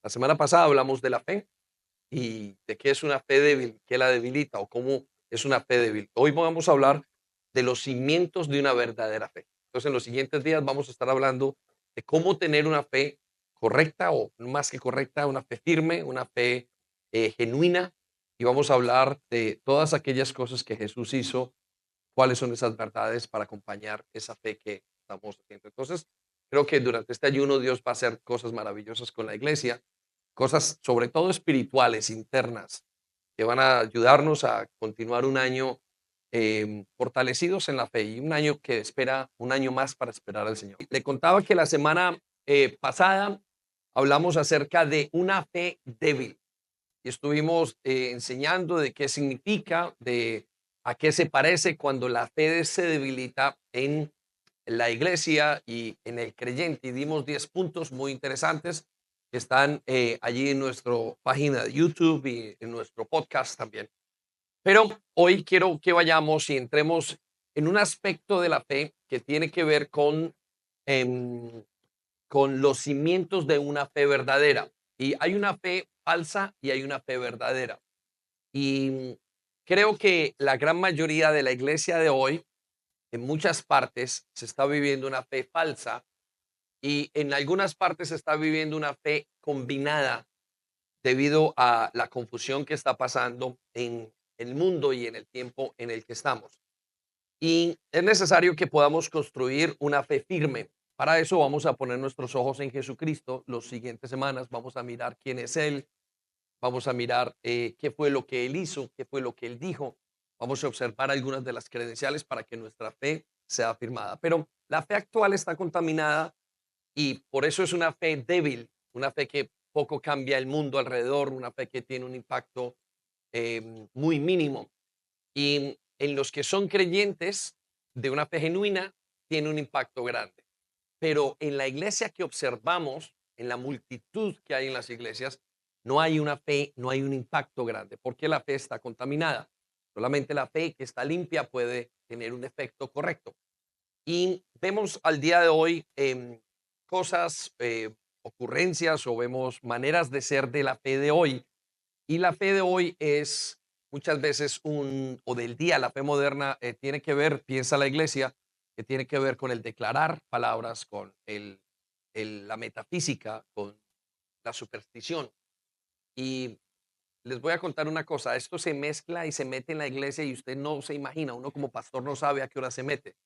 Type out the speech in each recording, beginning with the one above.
La semana pasada hablamos de la fe y de qué es una fe débil, qué la debilita o cómo es una fe débil. Hoy vamos a hablar de los cimientos de una verdadera fe. Entonces, en los siguientes días vamos a estar hablando de cómo tener una fe correcta o más que correcta, una fe firme, una fe genuina. Y vamos a hablar de todas aquellas cosas que Jesús hizo, cuáles son esas verdades para acompañar esa fe que estamos haciendo. Entonces, creo que durante este ayuno Dios va a hacer cosas maravillosas con la iglesia, cosas sobre todo espirituales, internas, que van a ayudarnos a continuar un año fortalecidos en la fe y un año que espera, un año más para esperar al Señor. Le contaba que la semana pasada hablamos acerca de una fe débil y estuvimos enseñando de qué significa, de a qué se parece cuando la fe se debilita en la iglesia y en el creyente. Y dimos 10 puntos muy interesantes que están allí en nuestra página de YouTube y en nuestro podcast también. Pero hoy quiero que vayamos y entremos en un aspecto de la fe que tiene que ver em, con los cimientos de una fe verdadera. Y hay una fe falsa y hay una fe verdadera. Y creo que la gran mayoría de la iglesia de hoy, en muchas partes, se está viviendo una fe falsa y en algunas partes se está viviendo una fe combinada debido a la confusión que está pasando en el mundo y en el tiempo en el que estamos. Y es necesario que podamos construir una fe firme. Para eso vamos a poner nuestros ojos en Jesucristo. Las siguientes semanas vamos a mirar quién es Él, vamos a mirar qué fue lo que Él hizo, qué fue lo que Él dijo. Vamos a observar algunas de las credenciales para que nuestra fe sea afirmada. Pero la fe actual está contaminada y por eso es una fe débil, una fe que poco cambia el mundo alrededor, una fe que tiene un impacto muy mínimo. Y en los que son creyentes de una fe genuina, tiene un impacto grande. Pero en la iglesia que observamos, en la multitud que hay en las iglesias, no hay una fe, no hay un impacto grande, porque la fe está contaminada. Solamente la fe que está limpia puede tener un efecto correcto. Y vemos al día de hoy cosas, ocurrencias o vemos maneras de ser de la fe de hoy. Y la fe de hoy es muchas veces o del día, la fe moderna tiene que ver, piensa la iglesia, que tiene que ver con el declarar palabras, con la metafísica, con la superstición. Y les voy a contar una cosa, esto se mezcla y se mete en la iglesia y usted no se imagina, uno como pastor no sabe a qué hora se mete.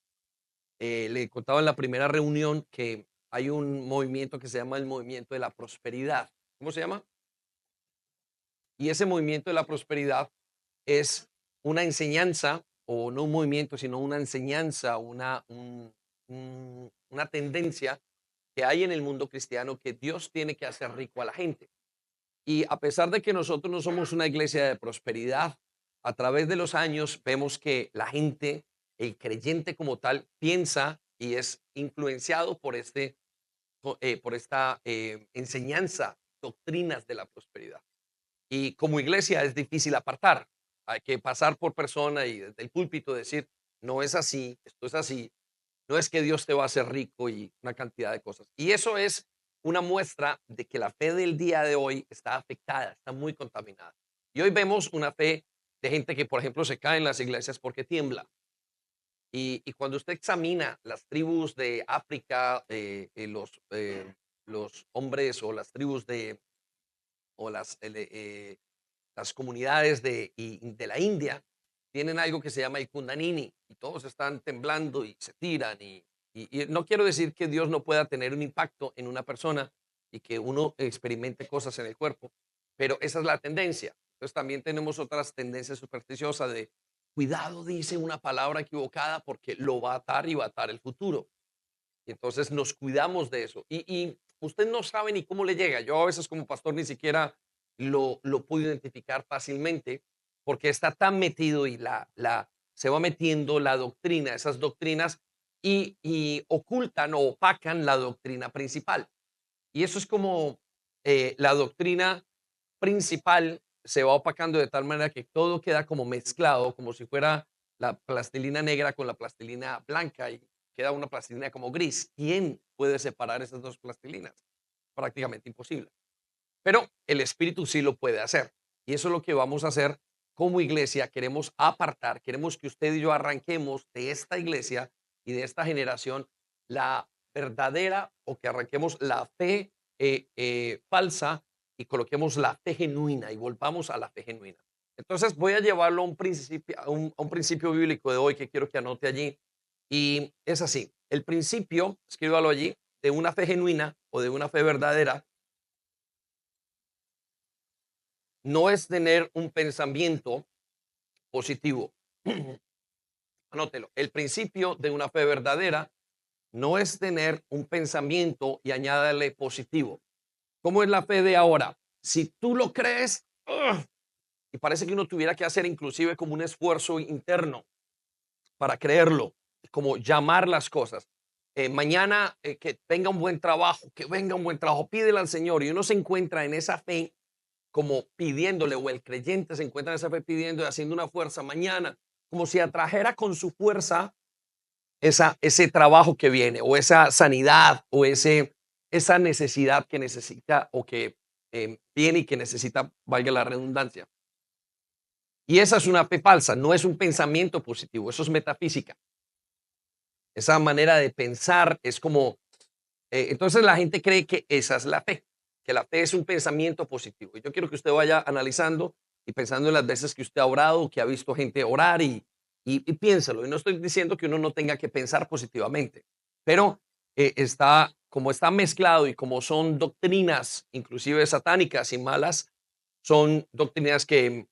Le contaba en la primera reunión que hay un movimiento que se llama el movimiento de la prosperidad. ¿Cómo se llama? Y ese movimiento de la prosperidad es una enseñanza, o no un movimiento, sino una enseñanza, una tendencia que hay en el mundo cristiano que Dios tiene que hacer rico a la gente. Y a pesar de que nosotros no somos una iglesia de prosperidad, a través de los años vemos que la gente, el creyente como tal, piensa y es influenciado por por esta enseñanza, doctrinas de la prosperidad. Y como iglesia es difícil apartar. Hay que pasar por persona y desde el púlpito decir, no es así, esto es así, no es que Dios te va a hacer rico y una cantidad de cosas. Y eso es una muestra de que la fe del día de hoy está afectada, está muy contaminada. Y hoy vemos una fe de gente que, por ejemplo, se cae en las iglesias porque tiembla. Y cuando usted examina las tribus de África, los hombres o las tribus o las comunidades de la India tienen algo que se llama el Kundalini y todos están temblando y se tiran. Y no quiero decir que Dios no pueda tener un impacto en una persona y que uno experimente cosas en el cuerpo, pero esa es la tendencia. Entonces también tenemos otras tendencias supersticiosas de cuidado, dice una palabra equivocada porque lo va a atar y va a atar el futuro. Y entonces nos cuidamos de eso. Y usted no sabe ni cómo le llega. Yo a veces como pastor ni siquiera lo puedo identificar fácilmente porque está tan metido y se va metiendo la doctrina, esas doctrinas, y ocultan o opacan la doctrina principal. Y eso es como la doctrina principal se va opacando de tal manera que todo queda como mezclado, como si fuera la plastilina negra con la plastilina blanca y queda una plastilina como gris. ¿Quién puede separar esas dos plastilinas? Prácticamente imposible. pero el Espíritu sí lo puede hacer. Y eso es lo que vamos a hacer como iglesia. Queremos apartar, queremos que usted y yo arranquemos de esta iglesia y de esta generación la verdadera, o que arranquemos la fe falsa y coloquemos la fe genuina y volvamos a la fe genuina. Entonces voy a llevarlo a un principio bíblico de hoy que quiero que anote allí. Y es así, el principio, escríbalo allí, de una fe genuina o de una fe verdadera, no es tener un pensamiento positivo. Anótelo. El principio de una fe verdadera no es tener un pensamiento y añádale positivo. ¿Cómo es la fe de ahora? Si tú lo crees, ¡ugh! Y parece que uno tuviera que hacer inclusive como un esfuerzo interno para creerlo, como llamar las cosas. Mañana que venga un buen trabajo, que venga un buen trabajo, pídele al Señor y uno se encuentra en esa fe como pidiéndole, o el creyente se encuentra en esa fe pidiendo y haciendo una fuerza mañana, como si atrajera con su fuerza ese trabajo que viene, o esa sanidad, o esa necesidad que necesita, o que viene y que necesita, valga la redundancia. Y esa es una fe falsa, no es un pensamiento positivo, eso es metafísica. Esa manera de pensar es como, entonces la gente cree que esa es la fe, que la fe es un pensamiento positivo. Y yo quiero que usted vaya analizando y pensando en las veces que usted ha orado, que ha visto gente orar y piénselo. Y no estoy diciendo que uno no tenga que pensar positivamente, pero como está mezclado y como son doctrinas, inclusive satánicas y malas, son doctrinas que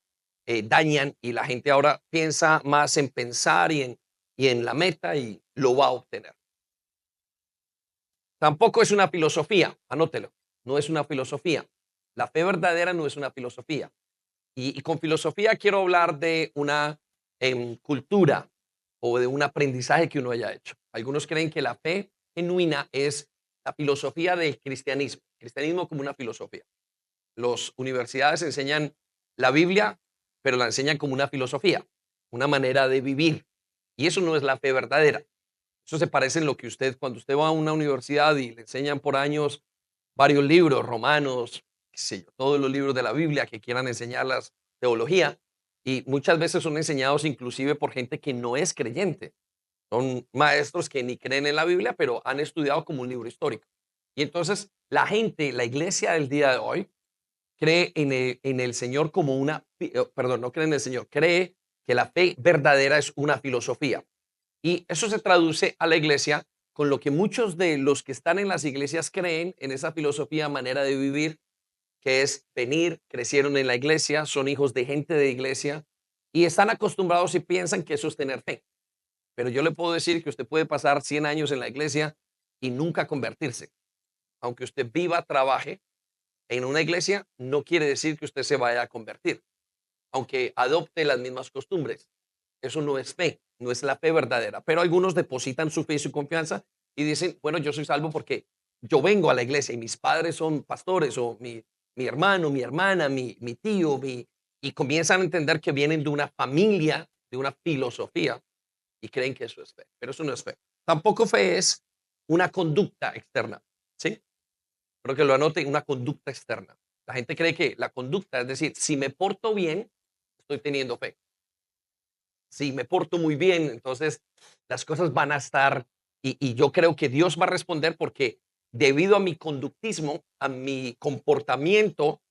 dañan y la gente ahora piensa más en pensar y en la meta y lo va a obtener. Tampoco es una filosofía, anótelo, no es una filosofía. La fe verdadera no es una filosofía. Y con filosofía quiero hablar de una cultura o de un aprendizaje que uno haya hecho. Algunos creen que la fe genuina es la filosofía del cristianismo, cristianismo como una filosofía. Las universidades enseñan la Biblia, pero la enseñan como una filosofía, una manera de vivir. Y eso no es la fe verdadera. Eso se parece en lo que usted, cuando usted va a una universidad y le enseñan por años varios libros, Romanos, qué sé yo, todos los libros de la Biblia que quieran enseñarlas, teología, y muchas veces son enseñados inclusive por gente que no es creyente. Son maestros que ni creen en la Biblia, pero han estudiado como un libro histórico. Y entonces la gente, la iglesia del día de hoy, cree en el Señor como perdón, no cree en el Señor, cree que la fe verdadera es una filosofía. Y eso se traduce a la iglesia con lo que muchos de los que están en las iglesias creen en esa filosofía, manera de vivir, que es venir, crecieron en la iglesia, son hijos de gente de iglesia y están acostumbrados y piensan que eso es tener fe. Pero yo le puedo decir que usted puede pasar 100 años en la iglesia y nunca convertirse. Aunque usted viva, trabaje en una iglesia, no quiere decir que usted se vaya a convertir, aunque adopte las mismas costumbres. Eso no es fe, no es la fe verdadera. Pero algunos depositan su fe y su confianza y dicen, bueno, yo soy salvo porque yo vengo a la iglesia y mis padres son pastores, o mi hermano, mi hermana, mi tío, y comienzan a entender que vienen de una familia, de una filosofía, y creen que eso es fe. Pero eso no es fe. Tampoco fe es una conducta externa, ¿sí? Creo que lo anote, una conducta externa. La gente cree que la conducta, es decir, si me porto bien, estoy teniendo fe. Si me porto muy bien, entonces las cosas van a estar, y yo creo que Dios va a responder porque debido a mi conductismo, a mi comportamiento,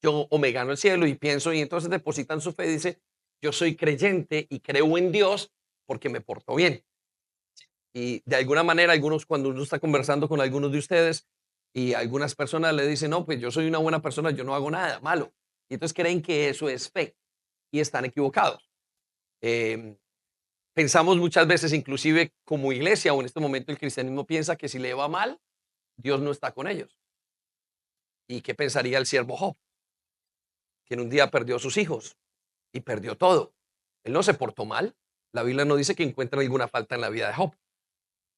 yo o me gano el cielo y pienso, y entonces depositan su fe y dice, yo soy creyente y creo en Dios porque me porto bien. Y de alguna manera, algunos, cuando uno está conversando con algunos de ustedes y algunas personas le dicen, no, pues yo soy una buena persona, yo no hago nada malo. Y entonces creen que eso es fe y están equivocados. Em, Pensamos muchas veces, inclusive como iglesia o en este momento el cristianismo piensa que si le va mal, Dios no está con ellos. ¿Y qué pensaría el siervo Job? Que en un día perdió a sus hijos y perdió todo. Él no se portó mal. La Biblia no dice que encuentra ninguna falta en la vida de Job.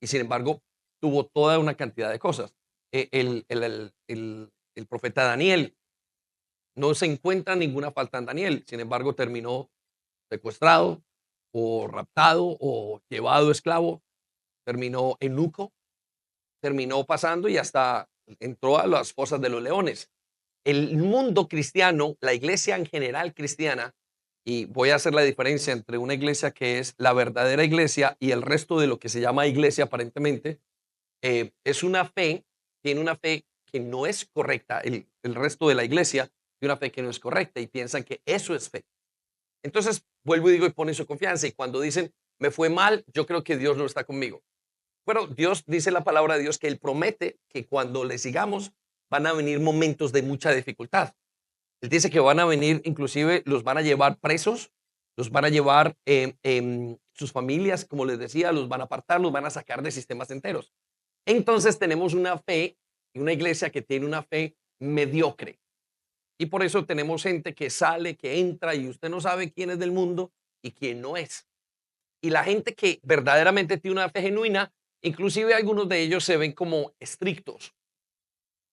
Y sin embargo, tuvo toda una cantidad de cosas. El profeta Daniel, no se encuentra ninguna falta en Daniel. Sin embargo, terminó secuestrado o raptado o llevado esclavo, terminó eunuco, terminó pasando y hasta entró a las fosas de los leones. el mundo cristiano, la iglesia en general cristiana, y voy a hacer la diferencia entre una iglesia que es la verdadera iglesia y el resto de lo que se llama iglesia aparentemente, es una fe, tiene una fe que no es correcta, el resto de la iglesia tiene una fe que no es correcta y piensan que eso es fe. Entonces, vuelvo y digo, y ponen su confianza, y cuando dicen, me fue mal, yo creo que Dios no está conmigo. Bueno, Dios dice la palabra de Dios que Él promete que cuando le sigamos van a venir momentos de mucha dificultad. Él dice que van a venir, inclusive los van a llevar presos, los van a llevar sus familias, como les decía, los van a apartar, los van a sacar de sistemas enteros. Entonces tenemos una fe y una iglesia que tiene una fe mediocre. Y por eso tenemos gente que sale, que entra y usted no sabe quién es del mundo y quién no es. Y la gente que verdaderamente tiene una fe genuina, inclusive algunos de ellos se ven como estrictos.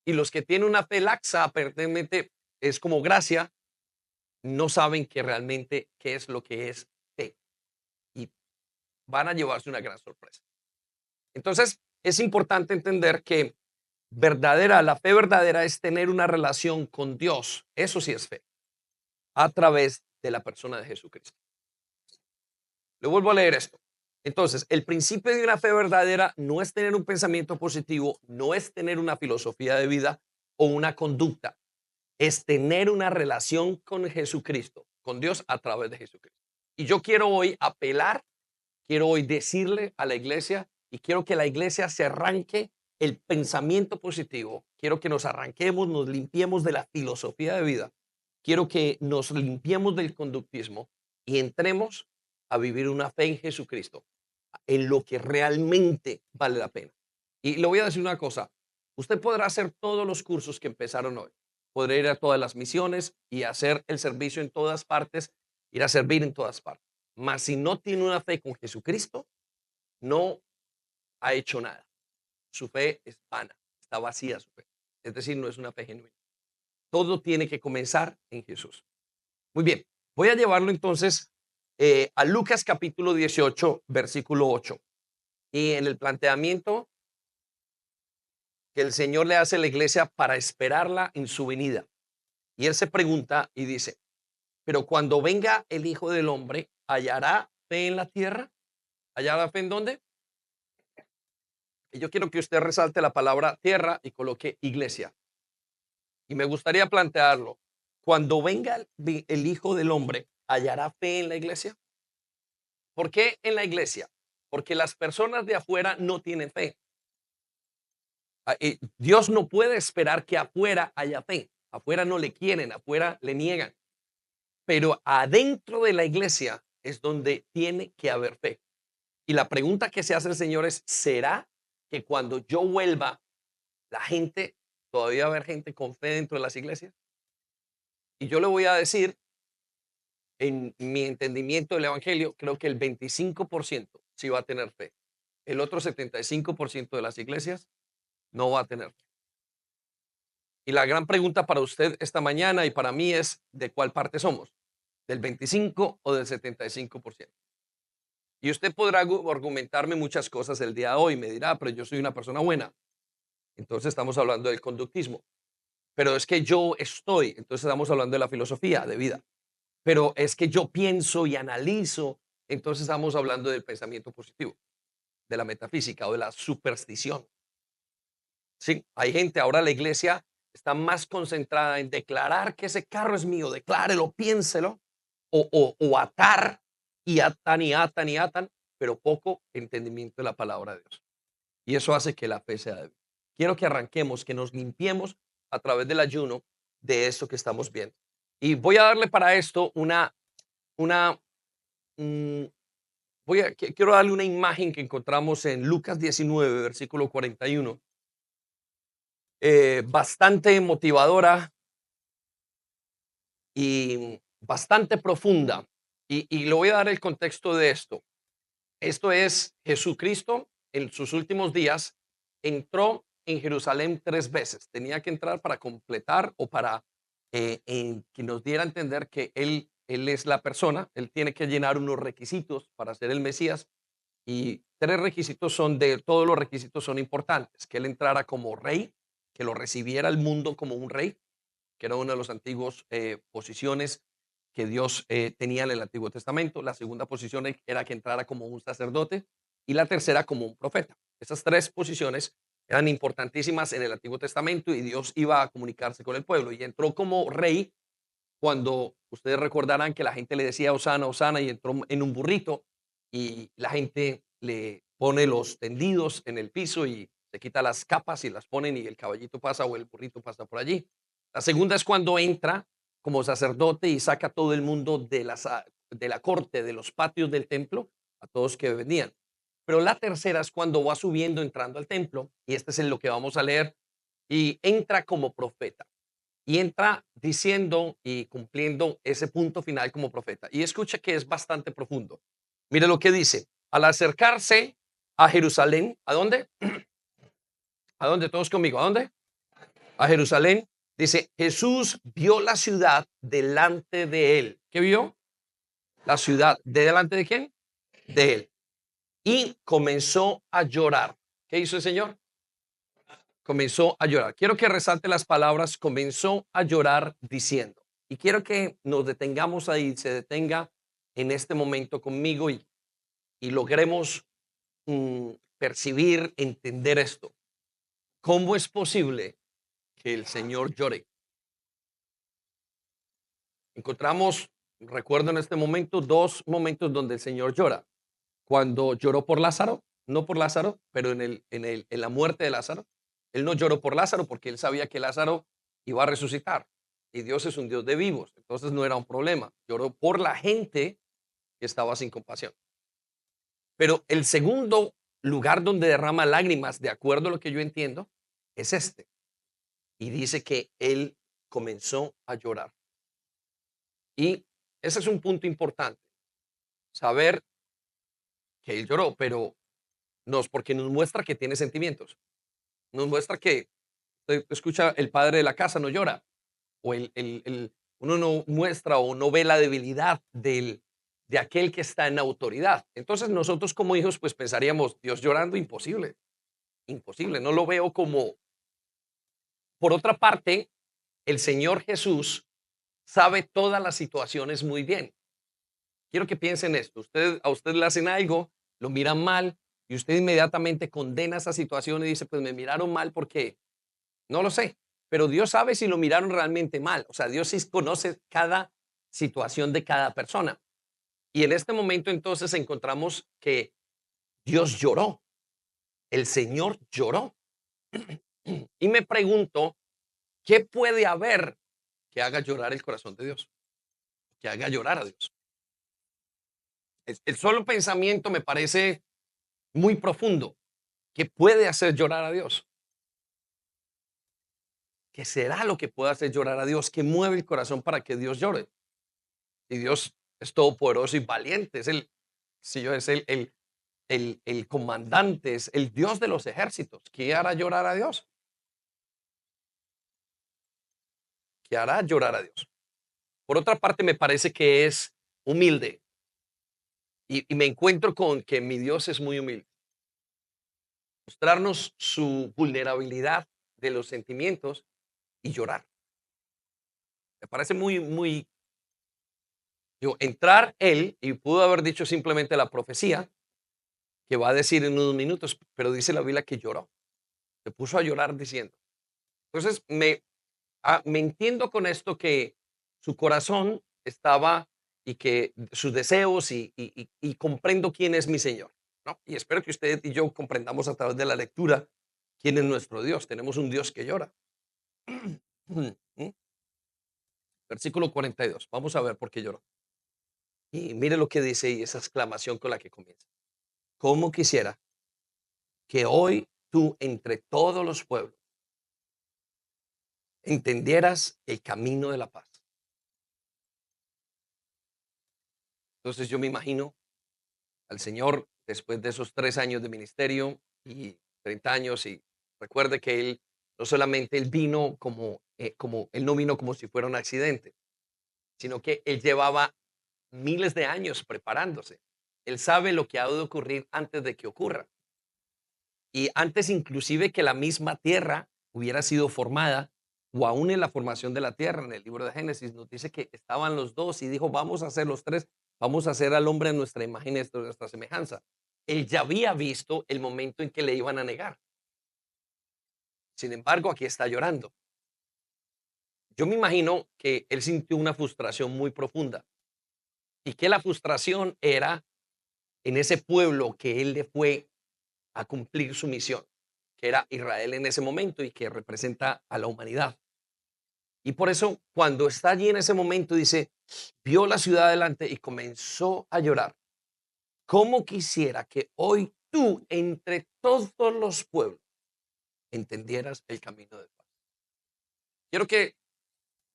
Y los que tienen una fe laxa, aparentemente es como gracia, no saben que realmente qué es lo que es fe y van a llevarse una gran sorpresa. Entonces, es importante entender que la fe verdadera es tener una relación con Dios. Eso sí es fe, a través de la persona de Jesucristo. Le vuelvo a leer esto. Entonces, el principio de una fe verdadera no es tener un pensamiento positivo, no es tener una filosofía de vida o una conducta, es tener una relación con Jesucristo, con Dios a través de Jesucristo. Y yo quiero hoy apelar, quiero hoy decirle a la iglesia y quiero que la iglesia se arranque el pensamiento positivo. Quiero que nos arranquemos, nos limpiemos de la filosofía de vida. Quiero que nos limpiemos del conductismo y entremos a vivir una fe en Jesucristo, en lo que realmente vale la pena. Y le voy a decir una cosa, usted podrá hacer todos los cursos que empezaron hoy, podrá ir a todas las misiones y hacer el servicio en todas partes, ir a servir en todas partes. Mas si no tiene una fe con Jesucristo, no ha hecho nada. Su fe es vana, está vacía su fe. Es decir, no es una fe genuina. Todo tiene que comenzar en Jesús. Muy bien, voy a llevarlo entonces a Lucas capítulo 18, versículo 8. Y en el planteamiento que el Señor le hace a la iglesia para esperarla en su venida. Y él se pregunta y dice, pero cuando venga el Hijo del Hombre, ¿hallará fe en la tierra? ¿Hallará fe en dónde? Y yo quiero que usted resalte la palabra tierra y coloque iglesia. Y me gustaría plantearlo. Cuando venga el Hijo del Hombre, ¿hallará fe en la iglesia? ¿Por qué en la iglesia? Porque las personas de afuera no tienen fe. Dios no puede esperar que afuera haya fe. Afuera no le quieren, afuera le niegan. Pero adentro de la iglesia es donde tiene que haber fe. Y la pregunta que se hace el Señor es, ¿será que cuando yo vuelva, la gente, todavía va a haber gente con fe dentro de las iglesias? Y yo le voy a decir, en mi entendimiento del Evangelio, creo que el 25% sí va a tener fe. El otro 75% de las iglesias no va a tener fe. Y la gran pregunta para usted esta mañana y para mí es, ¿de cuál parte somos? ¿Del 25 o del 75%? Y usted podrá argumentarme muchas cosas el día de hoy. Me dirá, pero yo soy una persona buena. Entonces estamos hablando del conductismo. Pero es que yo estoy, entonces estamos hablando de la filosofía de vida. Pero es que yo pienso y analizo, entonces estamos hablando del pensamiento positivo, de la metafísica o de la superstición. Sí, hay gente, ahora la iglesia está más concentrada en declarar que ese carro es mío, declárelo, piénselo, o atar y atan y atan y atan, pero poco entendimiento de la palabra de Dios. Y eso hace que la fe sea débil. Quiero que arranquemos, que nos limpiemos a través del ayuno de esto que estamos viendo. Y voy a darle para esto una, mm, quiero darle una imagen que encontramos en Lucas 19, versículo 41, bastante motivadora y bastante profunda. Y le voy a dar el contexto de esto. Esto es Jesucristo en sus últimos días entró en Jerusalén 3 veces. Tenía que entrar para completar o para que nos diera a entender que él es la persona. Él tiene que llenar unos requisitos para ser el Mesías. Y 3 requisitos todos los requisitos son importantes. Que él entrara como rey, que lo recibiera el mundo como un rey, que era una de las antiguas posiciones que Dios tenía en el Antiguo Testamento. La segunda posición era que entrara como un sacerdote y la tercera como un profeta. Esas tres posiciones eran importantísimas en el Antiguo Testamento y Dios iba a comunicarse con el pueblo y entró como rey cuando ustedes recordarán que la gente le decía Osana, Osana y entró en un burrito y la gente le pone los tendidos en el piso y se quita las capas y las ponen y el caballito pasa o el burrito pasa por allí. La segunda es cuando entra como sacerdote y saca a todo el mundo de la corte, de los patios del templo, a todos que venían. Pero la tercera es cuando va subiendo, entrando al templo, y este es en lo que vamos a leer, y entra como profeta y entra diciendo y cumpliendo ese punto final como profeta. Y escucha que es bastante profundo. Mire lo que dice. Al acercarse a Jerusalén, ¿a dónde? ¿A dónde? Todos conmigo. ¿A dónde? A Jerusalén. Dice, Jesús vio la ciudad delante de él. ¿Qué vio? La ciudad. ¿De delante de quién? De él. Y comenzó a llorar. ¿Qué hizo el Señor? Comenzó a llorar. Quiero que resalte las palabras, comenzó a llorar diciendo. Y quiero que nos detengamos ahí, se detenga en este momento conmigo y logremos percibir, entender esto. ¿Cómo es posible que el Señor llore? Encontramos, recuerdo en este momento, dos momentos donde el Señor llora. Cuando lloró por Lázaro, no por Lázaro, pero en la muerte de Lázaro. Él no lloró por Lázaro porque él sabía que Lázaro iba a resucitar. Y Dios es un Dios de vivos, entonces no era un problema. Lloró por la gente que estaba sin compasión. Pero el segundo lugar donde derrama lágrimas, de acuerdo a lo que yo entiendo, es este. Y dice que él comenzó a llorar. Y ese es un punto importante, saber que él lloró, pero no es porque nos muestra que tiene sentimientos. Nos muestra que usted escucha, el padre de la casa no llora, o uno no muestra o no ve la debilidad de aquel que está en autoridad. Entonces nosotros como hijos pues pensaríamos, Dios llorando, imposible, imposible, no lo veo como. Por otra parte, el Señor Jesús sabe todas las situaciones muy bien. Quiero que piensen esto, a usted le hacen algo, lo miran mal y usted inmediatamente condena esa situación y dice, pues me miraron mal porque no lo sé, pero Dios sabe si lo miraron realmente mal. O sea, Dios sí conoce cada situación de cada persona. Y en este momento entonces encontramos que Dios lloró, el Señor lloró. Y me pregunto, ¿qué puede haber que haga llorar el corazón de Dios? Que haga llorar a Dios. El solo pensamiento me parece muy profundo. ¿Qué puede hacer llorar a Dios? ¿Qué será lo que puede hacer llorar a Dios? ¿Qué mueve el corazón para que Dios llore? Y Dios es todopoderoso y valiente, es si yo es el comandante, es el Dios de los ejércitos. ¿Qué hará llorar a Dios? ¿Qué hará llorar a Dios? Por otra parte, me parece que es humilde y me encuentro con que mi Dios es muy humilde. Mostrarnos su vulnerabilidad de los sentimientos y llorar. Me parece entrar él y pudo haber dicho simplemente la profecía que va a decir en unos minutos, pero dice la Biblia que lloró, se puso a llorar diciendo. Entonces, me entiendo con esto que su corazón estaba y que sus deseos y comprendo quién es mi Señor, ¿no? Y espero que usted y yo comprendamos a través de la lectura quién es nuestro Dios. Tenemos un Dios que llora. Versículo 42. Vamos a ver por qué lloró. Y mire lo que dice y esa exclamación con la que comienza. ¿Cómo quisiera que hoy tú entre todos los pueblos entendieras el camino de la paz? Entonces yo me imagino al Señor después de esos 3 años de ministerio y 30 años y recuerde que él no solamente él vino como él no vino como si fuera un accidente, sino que él llevaba miles de años preparándose. Él sabe lo que ha de ocurrir antes de que ocurra. Y antes inclusive que la misma tierra hubiera sido formada, o aún en la formación de la tierra, en el libro de Génesis, nos dice que estaban los dos y dijo, vamos a hacer los tres, vamos a hacer al hombre a nuestra imagen y a nuestra semejanza. Él ya había visto el momento en que le iban a negar. Sin embargo, aquí está llorando. Yo me imagino que él sintió una frustración muy profunda y que la frustración era en ese pueblo que él le fue a cumplir su misión, que era Israel en ese momento y que representa a la humanidad. Y por eso, cuando está allí en ese momento, dice, vio la ciudad adelante y comenzó a llorar. ¿Cómo quisiera que hoy tú, entre todos los pueblos, entendieras el camino de paz? Quiero que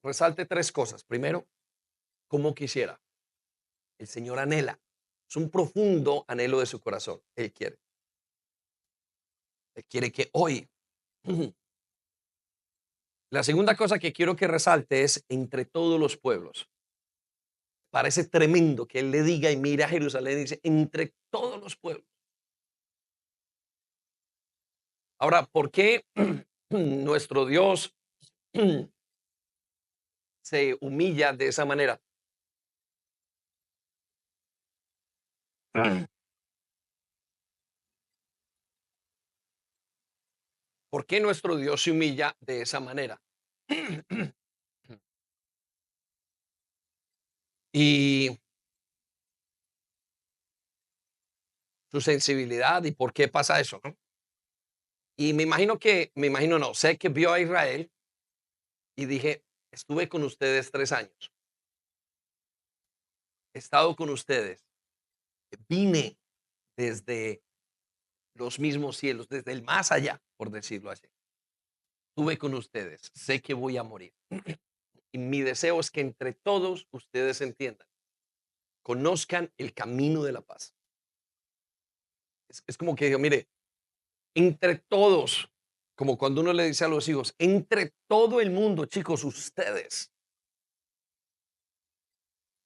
resalte tres cosas. Primero, ¿cómo quisiera? El Señor anhela. Es un profundo anhelo de su corazón. Él quiere. Él quiere que hoy. La segunda cosa que quiero que resalte es entre todos los pueblos. Parece tremendo que él le diga y mira a Jerusalén y dice, entre todos los pueblos. Ahora, ¿por qué nuestro Dios se humilla de esa manera? ¿Por qué nuestro Dios se humilla de esa manera? Y su sensibilidad y por qué pasa eso, ¿no? Y me imagino no, sé que vio a Israel y dije, estuve con ustedes 3 años, he estado con ustedes, vine desde los mismos cielos, desde el más allá, por decirlo así. Estuve con ustedes, sé que voy a morir. Y mi deseo es que entre todos ustedes entiendan, conozcan el camino de la paz. Es como que digo, mire, entre todos, como cuando uno le dice a los hijos, entre todo el mundo, chicos, ustedes.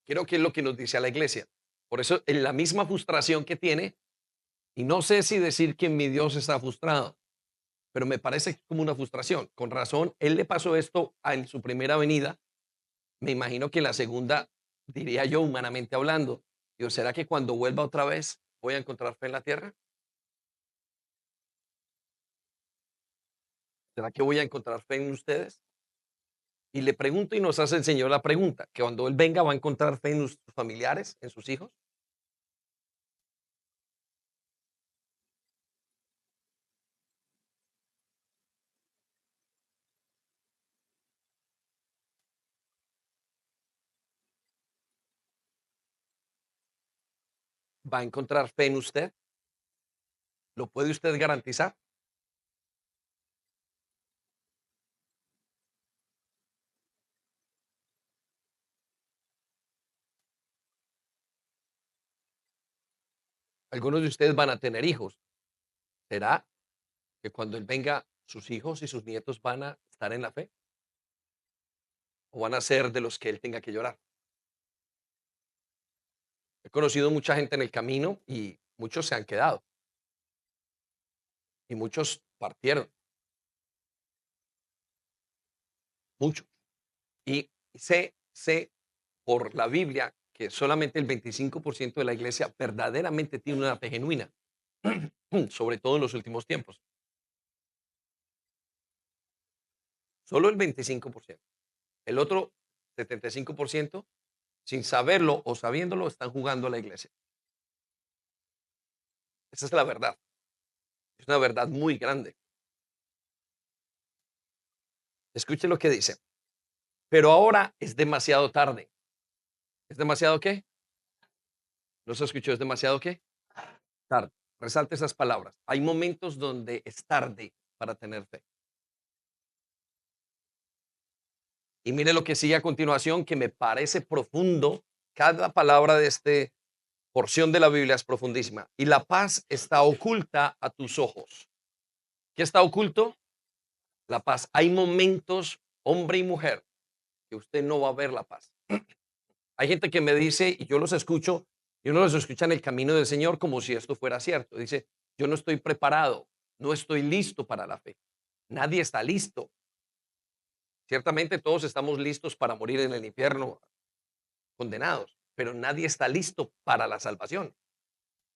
Creo que es lo que nos dice a la iglesia. Por eso, en la misma frustración que tiene, y no sé si decir que mi Dios está frustrado, pero me parece como una frustración. Con razón, él le pasó esto en su primera venida. Me imagino que en la segunda, diría yo, humanamente hablando, Dios, ¿será que cuando vuelva otra vez voy a encontrar fe en la tierra? ¿Será que voy a encontrar fe en ustedes? Y le pregunto y nos hace el Señor la pregunta, que cuando Él venga va a encontrar fe en sus familiares, en sus hijos, va a encontrar fe en usted. ¿Lo puede usted garantizar? Algunos de ustedes van a tener hijos. ¿Será que cuando Él venga sus hijos y sus nietos van a estar en la fe? ¿O van a ser de los que Él tenga que llorar? He conocido mucha gente en el camino y muchos se han quedado y muchos partieron, muchos. Y sé por la Biblia que solamente el 25% de la iglesia verdaderamente tiene una fe genuina, sobre todo en los últimos tiempos. Solo el 25%. El otro 75%, sin saberlo o sabiéndolo, están jugando a la iglesia. Esa es la verdad. Es una verdad muy grande. Escuche lo que dice. Pero ahora es demasiado tarde. ¿Es demasiado qué? ¿No se escuchó? ¿Es demasiado qué? Tarde. Resalte esas palabras. Hay momentos donde es tarde para tener fe. Y mire lo que sigue a continuación, que me parece profundo. Cada palabra de esta porción de la Biblia es profundísima. Y la paz está oculta a tus ojos. ¿Qué está oculto? La paz. Hay momentos, hombre y mujer, que usted no va a ver la paz. Hay gente que me dice, y yo los escucho, y uno los escucha en el camino del Señor como si esto fuera cierto. Dice, yo no estoy preparado, no estoy listo para la fe. Nadie está listo. Ciertamente todos estamos listos para morir en el infierno, condenados, pero nadie está listo para la salvación.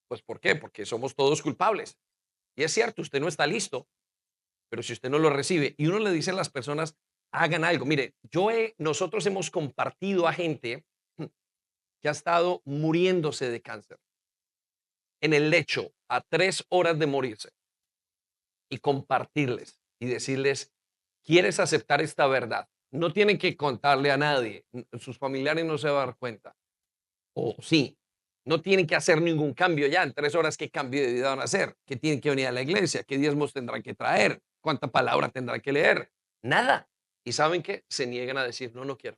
Pues ¿por qué? Porque somos todos culpables. Y es cierto, usted no está listo, pero si usted no lo recibe y uno le dice a las personas, hagan algo. Mire, nosotros hemos compartido a gente que ha estado muriéndose de cáncer en el lecho a 3 horas de morirse y compartirles y decirles, ¿quieres aceptar esta verdad? No tienen que contarle a nadie, sus familiares no se van a dar cuenta. O sí, no tienen que hacer ningún cambio ya. En 3 horas, ¿qué cambio de vida van a hacer? ¿Qué tienen que venir a la iglesia? ¿Qué diezmos tendrán que traer? ¿Cuánta palabra tendrán que leer? Nada. ¿Y saben qué? Se niegan a decir, no, no quiero.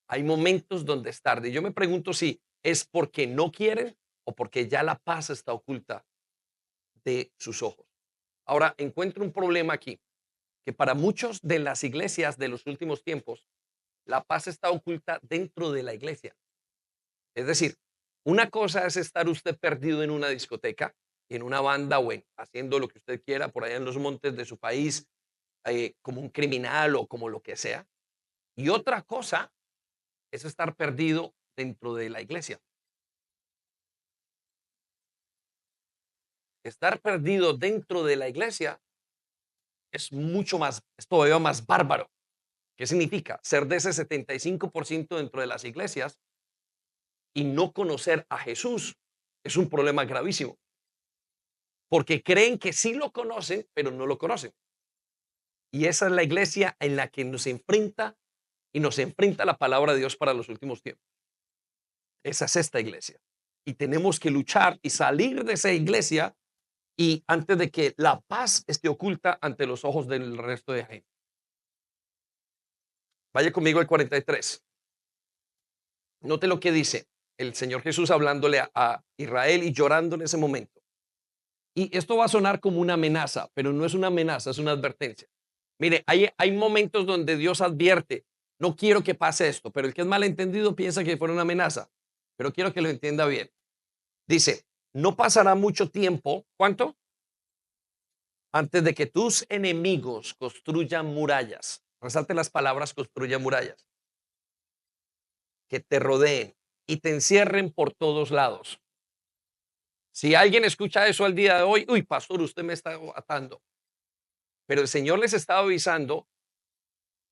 Hay momentos donde es tarde. Yo me pregunto si es porque no quieren o porque ya la paz está oculta de sus ojos. Ahora, encuentro un problema aquí, que para muchos de las iglesias de los últimos tiempos, la paz está oculta dentro de la iglesia. Es decir, una cosa es estar usted perdido en una discoteca, en una banda o haciendo lo que usted quiera por allá en los montes de su país, como un criminal o como lo que sea. Y otra cosa es estar perdido dentro de la iglesia. Estar perdido dentro de la iglesia es todavía más bárbaro. ¿Qué significa? Ser de ese 75% dentro de las iglesias y no conocer a Jesús es un problema gravísimo, porque creen que sí lo conocen, pero no lo conocen. Y esa es la iglesia en la que nos enfrenta la palabra de Dios para los últimos tiempos. Esa es esta iglesia. Y tenemos que luchar y salir de esa iglesia y antes de que la paz esté oculta ante los ojos del resto de gente. Vaya conmigo al 43. Note lo que dice el Señor Jesús hablándole a Israel y llorando en ese momento. Y esto va a sonar como una amenaza, pero no es una amenaza, es una advertencia. Mire, hay momentos donde Dios advierte, no quiero que pase esto, pero el que es malentendido piensa que fue una amenaza, pero quiero que lo entienda bien. Dice, no pasará mucho tiempo, ¿cuánto? Antes de que tus enemigos construyan murallas. Resalte las palabras, construyan murallas, que te rodeen y te encierren por todos lados. Si alguien escucha eso al día de hoy, uy, pastor, usted me está atando. Pero el Señor les estaba avisando,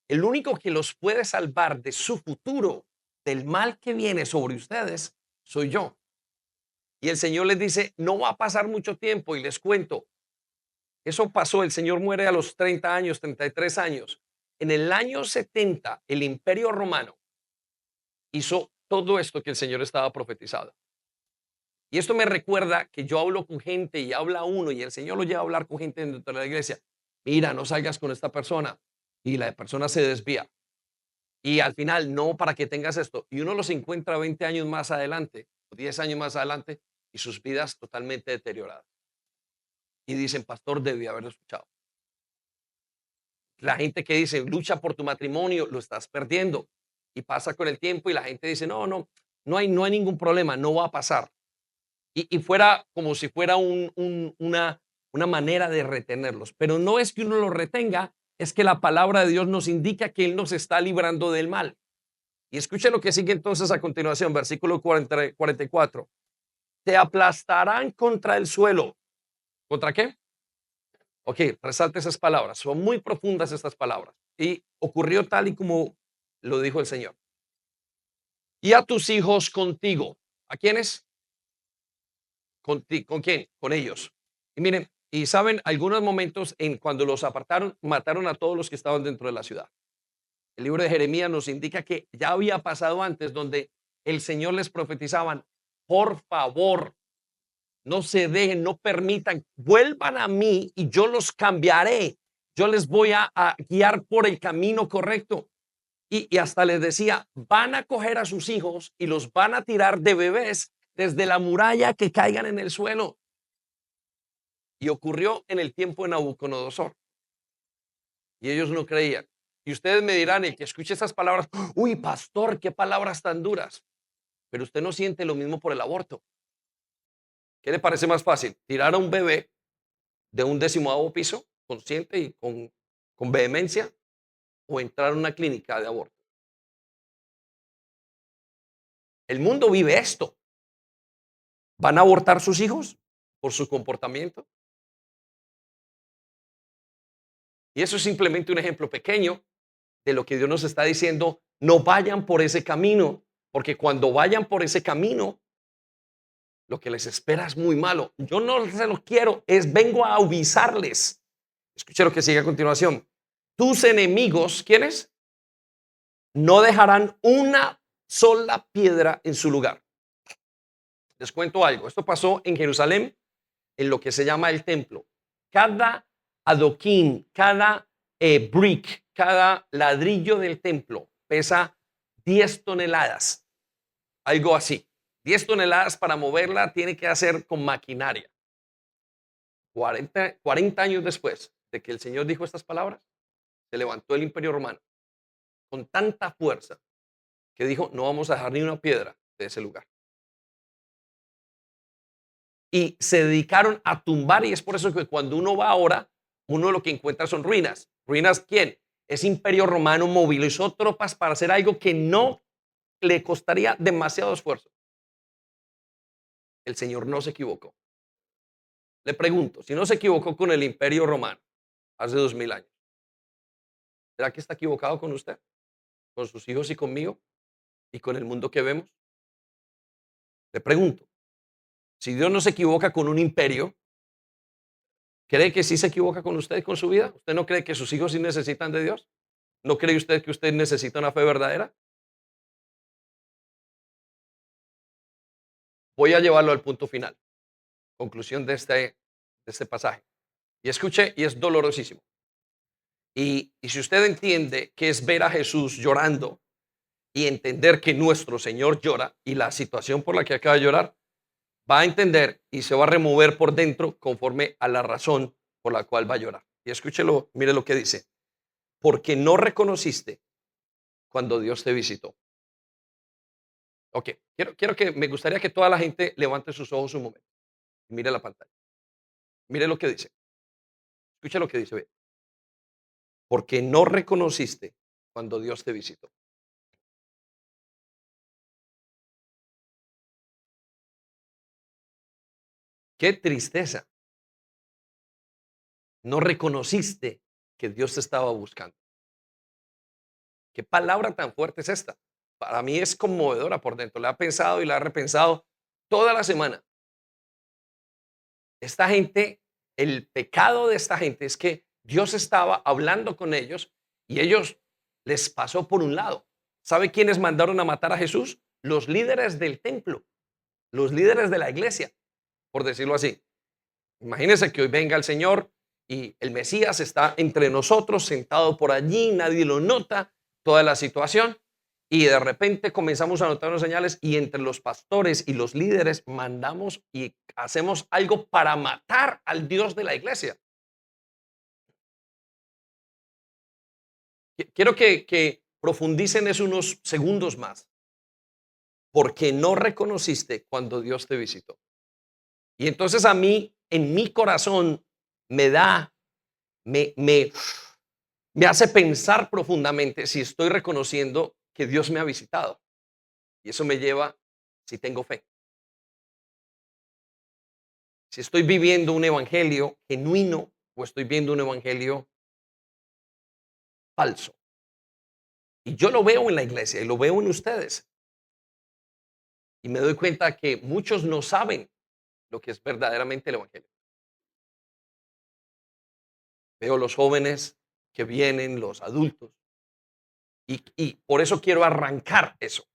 el único que los puede salvar de su futuro, del mal que viene sobre ustedes, soy yo. Y el Señor les dice, no va a pasar mucho tiempo y les cuento, eso pasó, el Señor muere a los 30 años, 33 años. En el año 70, el Imperio Romano hizo todo esto que el Señor estaba profetizando. Y esto me recuerda que yo hablo con gente y habla uno y el Señor lo lleva a hablar con gente dentro de la iglesia. Mira, no salgas con esta persona. Y la persona se desvía. Y al final, no para que tengas esto. Y uno los encuentra 20 años más adelante, o 10 años más adelante, y sus vidas totalmente deterioradas. Y dicen, pastor, debí haberlo escuchado. La gente que dice, lucha por tu matrimonio, lo estás perdiendo. Y pasa con el tiempo y la gente dice, no, no, no hay ningún problema, no va a pasar. Y fuera como si fuera una manera de retenerlos. Pero no es que uno los retenga, es que la palabra de Dios nos indica que Él nos está librando del mal. Y escuche lo que sigue entonces a continuación, versículo 44. Te aplastarán contra el suelo. ¿Contra qué? Ok, resalte esas palabras. Son muy profundas estas palabras. Y ocurrió tal y como lo dijo el Señor. Y a tus hijos contigo. ¿A quiénes? ¿Con quién? Con ellos. Y miren, y saben, algunos momentos en cuando los apartaron, mataron a todos los que estaban dentro de la ciudad. El libro de Jeremías nos indica que ya había pasado antes donde el Señor les profetizaban, por favor, no se dejen, no permitan, vuelvan a mí y yo los cambiaré. Yo les voy a guiar por el camino correcto. Y hasta les decía, van a coger a sus hijos y los van a tirar de bebés desde la muralla que caigan en el suelo. Y ocurrió en el tiempo de Nabucodonosor. Y ellos no creían. Y ustedes me dirán, el que escuche esas palabras, uy, pastor, qué palabras tan duras. Pero usted no siente lo mismo por el aborto. ¿Qué le parece más fácil? ¿Tirar a un bebé de un 18º piso, consciente y con con vehemencia o entrar a una clínica de aborto. El mundo vive esto. ¿Van a abortar sus hijos por su comportamiento? Y eso es simplemente un ejemplo pequeño de lo que Dios nos está diciendo. No vayan por ese camino, porque cuando vayan por ese camino, lo que les espera es muy malo. Yo no se lo quiero, vengo a avisarles. Escuche lo que sigue a continuación. Tus enemigos, ¿quiénes? No dejarán una sola piedra en su lugar. Les cuento algo. Esto pasó en Jerusalén, en lo que se llama el templo. Cada adoquín, cada brick, cada ladrillo del templo pesa 10 toneladas, algo así. 10 toneladas para moverla tiene que hacer con maquinaria. 40 años después de que el Señor dijo estas palabras, se levantó el Imperio Romano con tanta fuerza que dijo, no vamos a dejar ni una piedra de ese lugar. Y se dedicaron a tumbar, y es por eso que cuando uno va ahora, uno lo que encuentra son ruinas. ¿Ruinas quién? Ese Imperio Romano movilizó tropas para hacer algo que no le costaría demasiado esfuerzo. El Señor no se equivocó. Le pregunto, si no se equivocó con el Imperio Romano hace 2000 años, ¿será que está equivocado con usted, con sus hijos y conmigo y con el mundo que vemos? Le pregunto, si Dios no se equivoca con un imperio, ¿cree que sí se equivoca con usted y con su vida? ¿Usted no cree que sus hijos sí necesitan de Dios? ¿No cree usted que usted necesita una fe verdadera? Voy a llevarlo al punto final, conclusión de este pasaje. Y escuche, y es dolorosísimo. Y si usted entiende que es ver a Jesús llorando y entender que nuestro Señor llora y la situación por la que acaba de llorar, va a entender y se va a remover por dentro conforme a la razón por la cual va a llorar. Y escúchelo, mire lo que dice. Porque no reconociste cuando Dios te visitó. Ok, quiero me gustaría que toda la gente levante sus ojos un momento y mire la pantalla. Mire lo que dice. Escuche lo que dice. Ve. Porque no reconociste cuando Dios te visitó. Qué tristeza. No reconociste que Dios te estaba buscando. Qué palabra tan fuerte es esta. Para mí es conmovedora por dentro. La he pensado y la he repensado toda la semana. Esta gente, el pecado de esta gente es que Dios estaba hablando con ellos y ellos les pasó por un lado. ¿Sabe quiénes mandaron a matar a Jesús? Los líderes del templo, los líderes de la iglesia, por decirlo así. Imagínense que hoy venga el Señor y el Mesías está entre nosotros, sentado por allí, nadie lo nota, toda la situación, y de repente comenzamos a notar unas señales y entre los pastores y los líderes mandamos y hacemos algo para matar al Dios de la iglesia. Quiero que profundicen eso unos segundos más, porque no reconociste cuando Dios te visitó. Y entonces a mí, en mi corazón, me da, me me hace pensar profundamente si estoy reconociendo que Dios me ha visitado. Y eso me lleva, si tengo fe, si estoy viviendo un evangelio genuino o estoy viendo un evangelio falso. Y yo lo veo en la iglesia y lo veo en ustedes. Y me doy cuenta que muchos no saben lo que es verdaderamente el evangelio. Veo los jóvenes que vienen, los adultos. Y por eso quiero arrancar eso.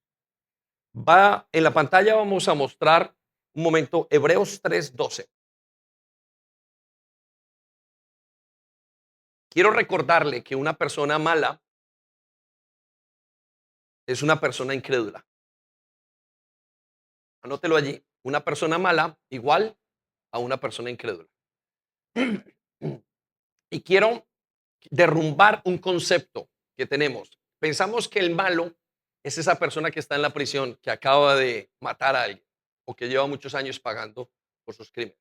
En la pantalla vamos a mostrar un momento Hebreos 3:12. Quiero recordarle que una persona mala es una persona incrédula. Anótelo allí. Una persona mala igual a una persona incrédula. Y quiero derrumbar un concepto que tenemos. Pensamos que el malo es esa persona que está en la prisión, que acaba de matar a alguien o que lleva muchos años pagando por sus crímenes.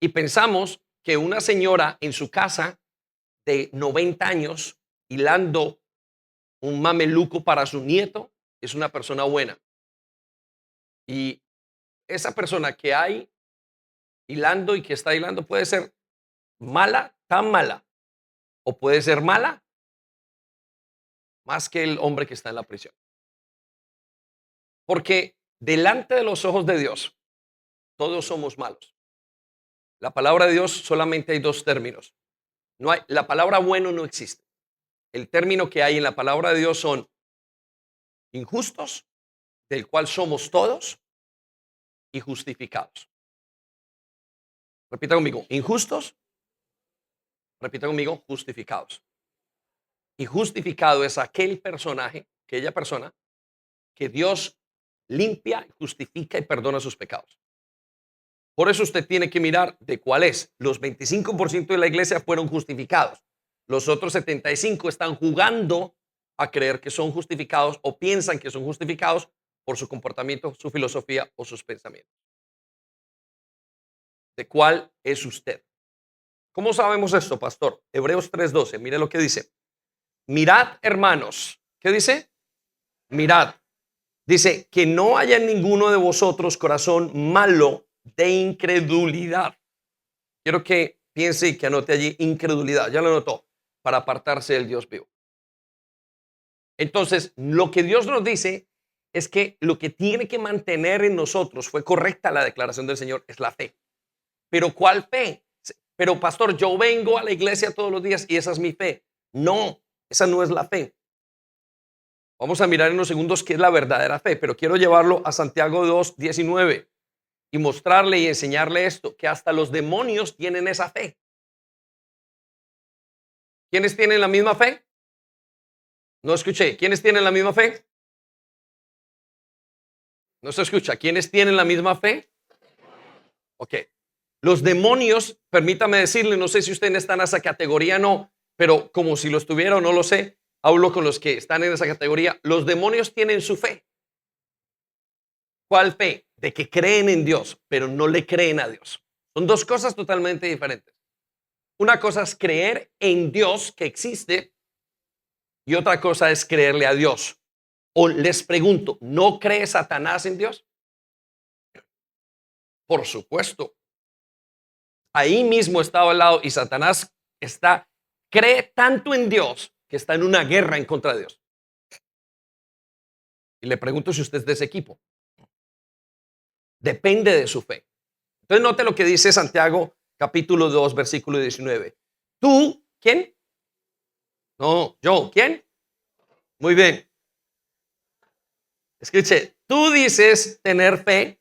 Y pensamos que una señora en su casa de 90 años hilando un mameluco para su nieto es una persona buena. Y esa persona que hay hilando y que está hilando puede ser mala, tan mala, o puede ser mala más que el hombre que está en la prisión. Porque delante de los ojos de Dios, todos somos malos. La palabra de Dios solamente hay dos términos. No hay, la palabra bueno no existe. El término que hay en la palabra de Dios son injustos, del cual somos todos, y justificados. Repita conmigo, injustos, repita conmigo, justificados. Y justificado es aquel personaje, aquella persona que Dios limpia, justifica y perdona sus pecados. Por eso usted tiene que mirar de cuál es. Los 25% de la iglesia fueron justificados. Los otros 75% están jugando a creer que son justificados o piensan que son justificados por su comportamiento, su filosofía o sus pensamientos. ¿De cuál es usted? ¿Cómo sabemos esto, pastor? Hebreos 3:12, mire lo que dice. Mirad, hermanos. ¿Qué dice? Mirad. Dice que no haya en ninguno de vosotros corazón malo de incredulidad. Quiero que piense y que anote allí incredulidad. Ya lo anotó. Para apartarse del Dios vivo. Entonces, lo que Dios nos dice es que lo que tiene que mantener en nosotros, fue correcta la declaración del Señor, es la fe. Pero ¿cuál fe? Pero pastor, yo vengo a la iglesia todos los días y esa es mi fe. No, esa no es la fe. Vamos a mirar en unos segundos qué es la verdadera fe, pero quiero llevarlo a Santiago 2:19 y mostrarle y enseñarle esto, que hasta los demonios tienen esa fe. ¿Quiénes tienen la misma fe? No escuché. ¿Quiénes tienen la misma fe? No se escucha. ¿Quiénes tienen la misma fe? Ok. Los demonios, permítame decirle, no sé si usted está en esa categoría o no, pero como si lo estuviera o no lo sé, hablo con los que están en esa categoría. Los demonios tienen su fe. ¿Cuál fe? De que creen en Dios, pero no le creen a Dios. Son dos cosas totalmente diferentes. Una cosa es creer en Dios que existe y otra cosa es creerle a Dios. O les pregunto, ¿no cree Satanás en Dios? Por supuesto. Ahí mismo estaba al lado y Satanás cree tanto en Dios que está en una guerra en contra de Dios. Y le pregunto si usted es de ese equipo. Depende de su fe. Entonces note lo que dice Santiago capítulo 2 versículo 19. ¿Tú quién? No, yo, ¿quién? Muy bien. Escuche, tú dices tener fe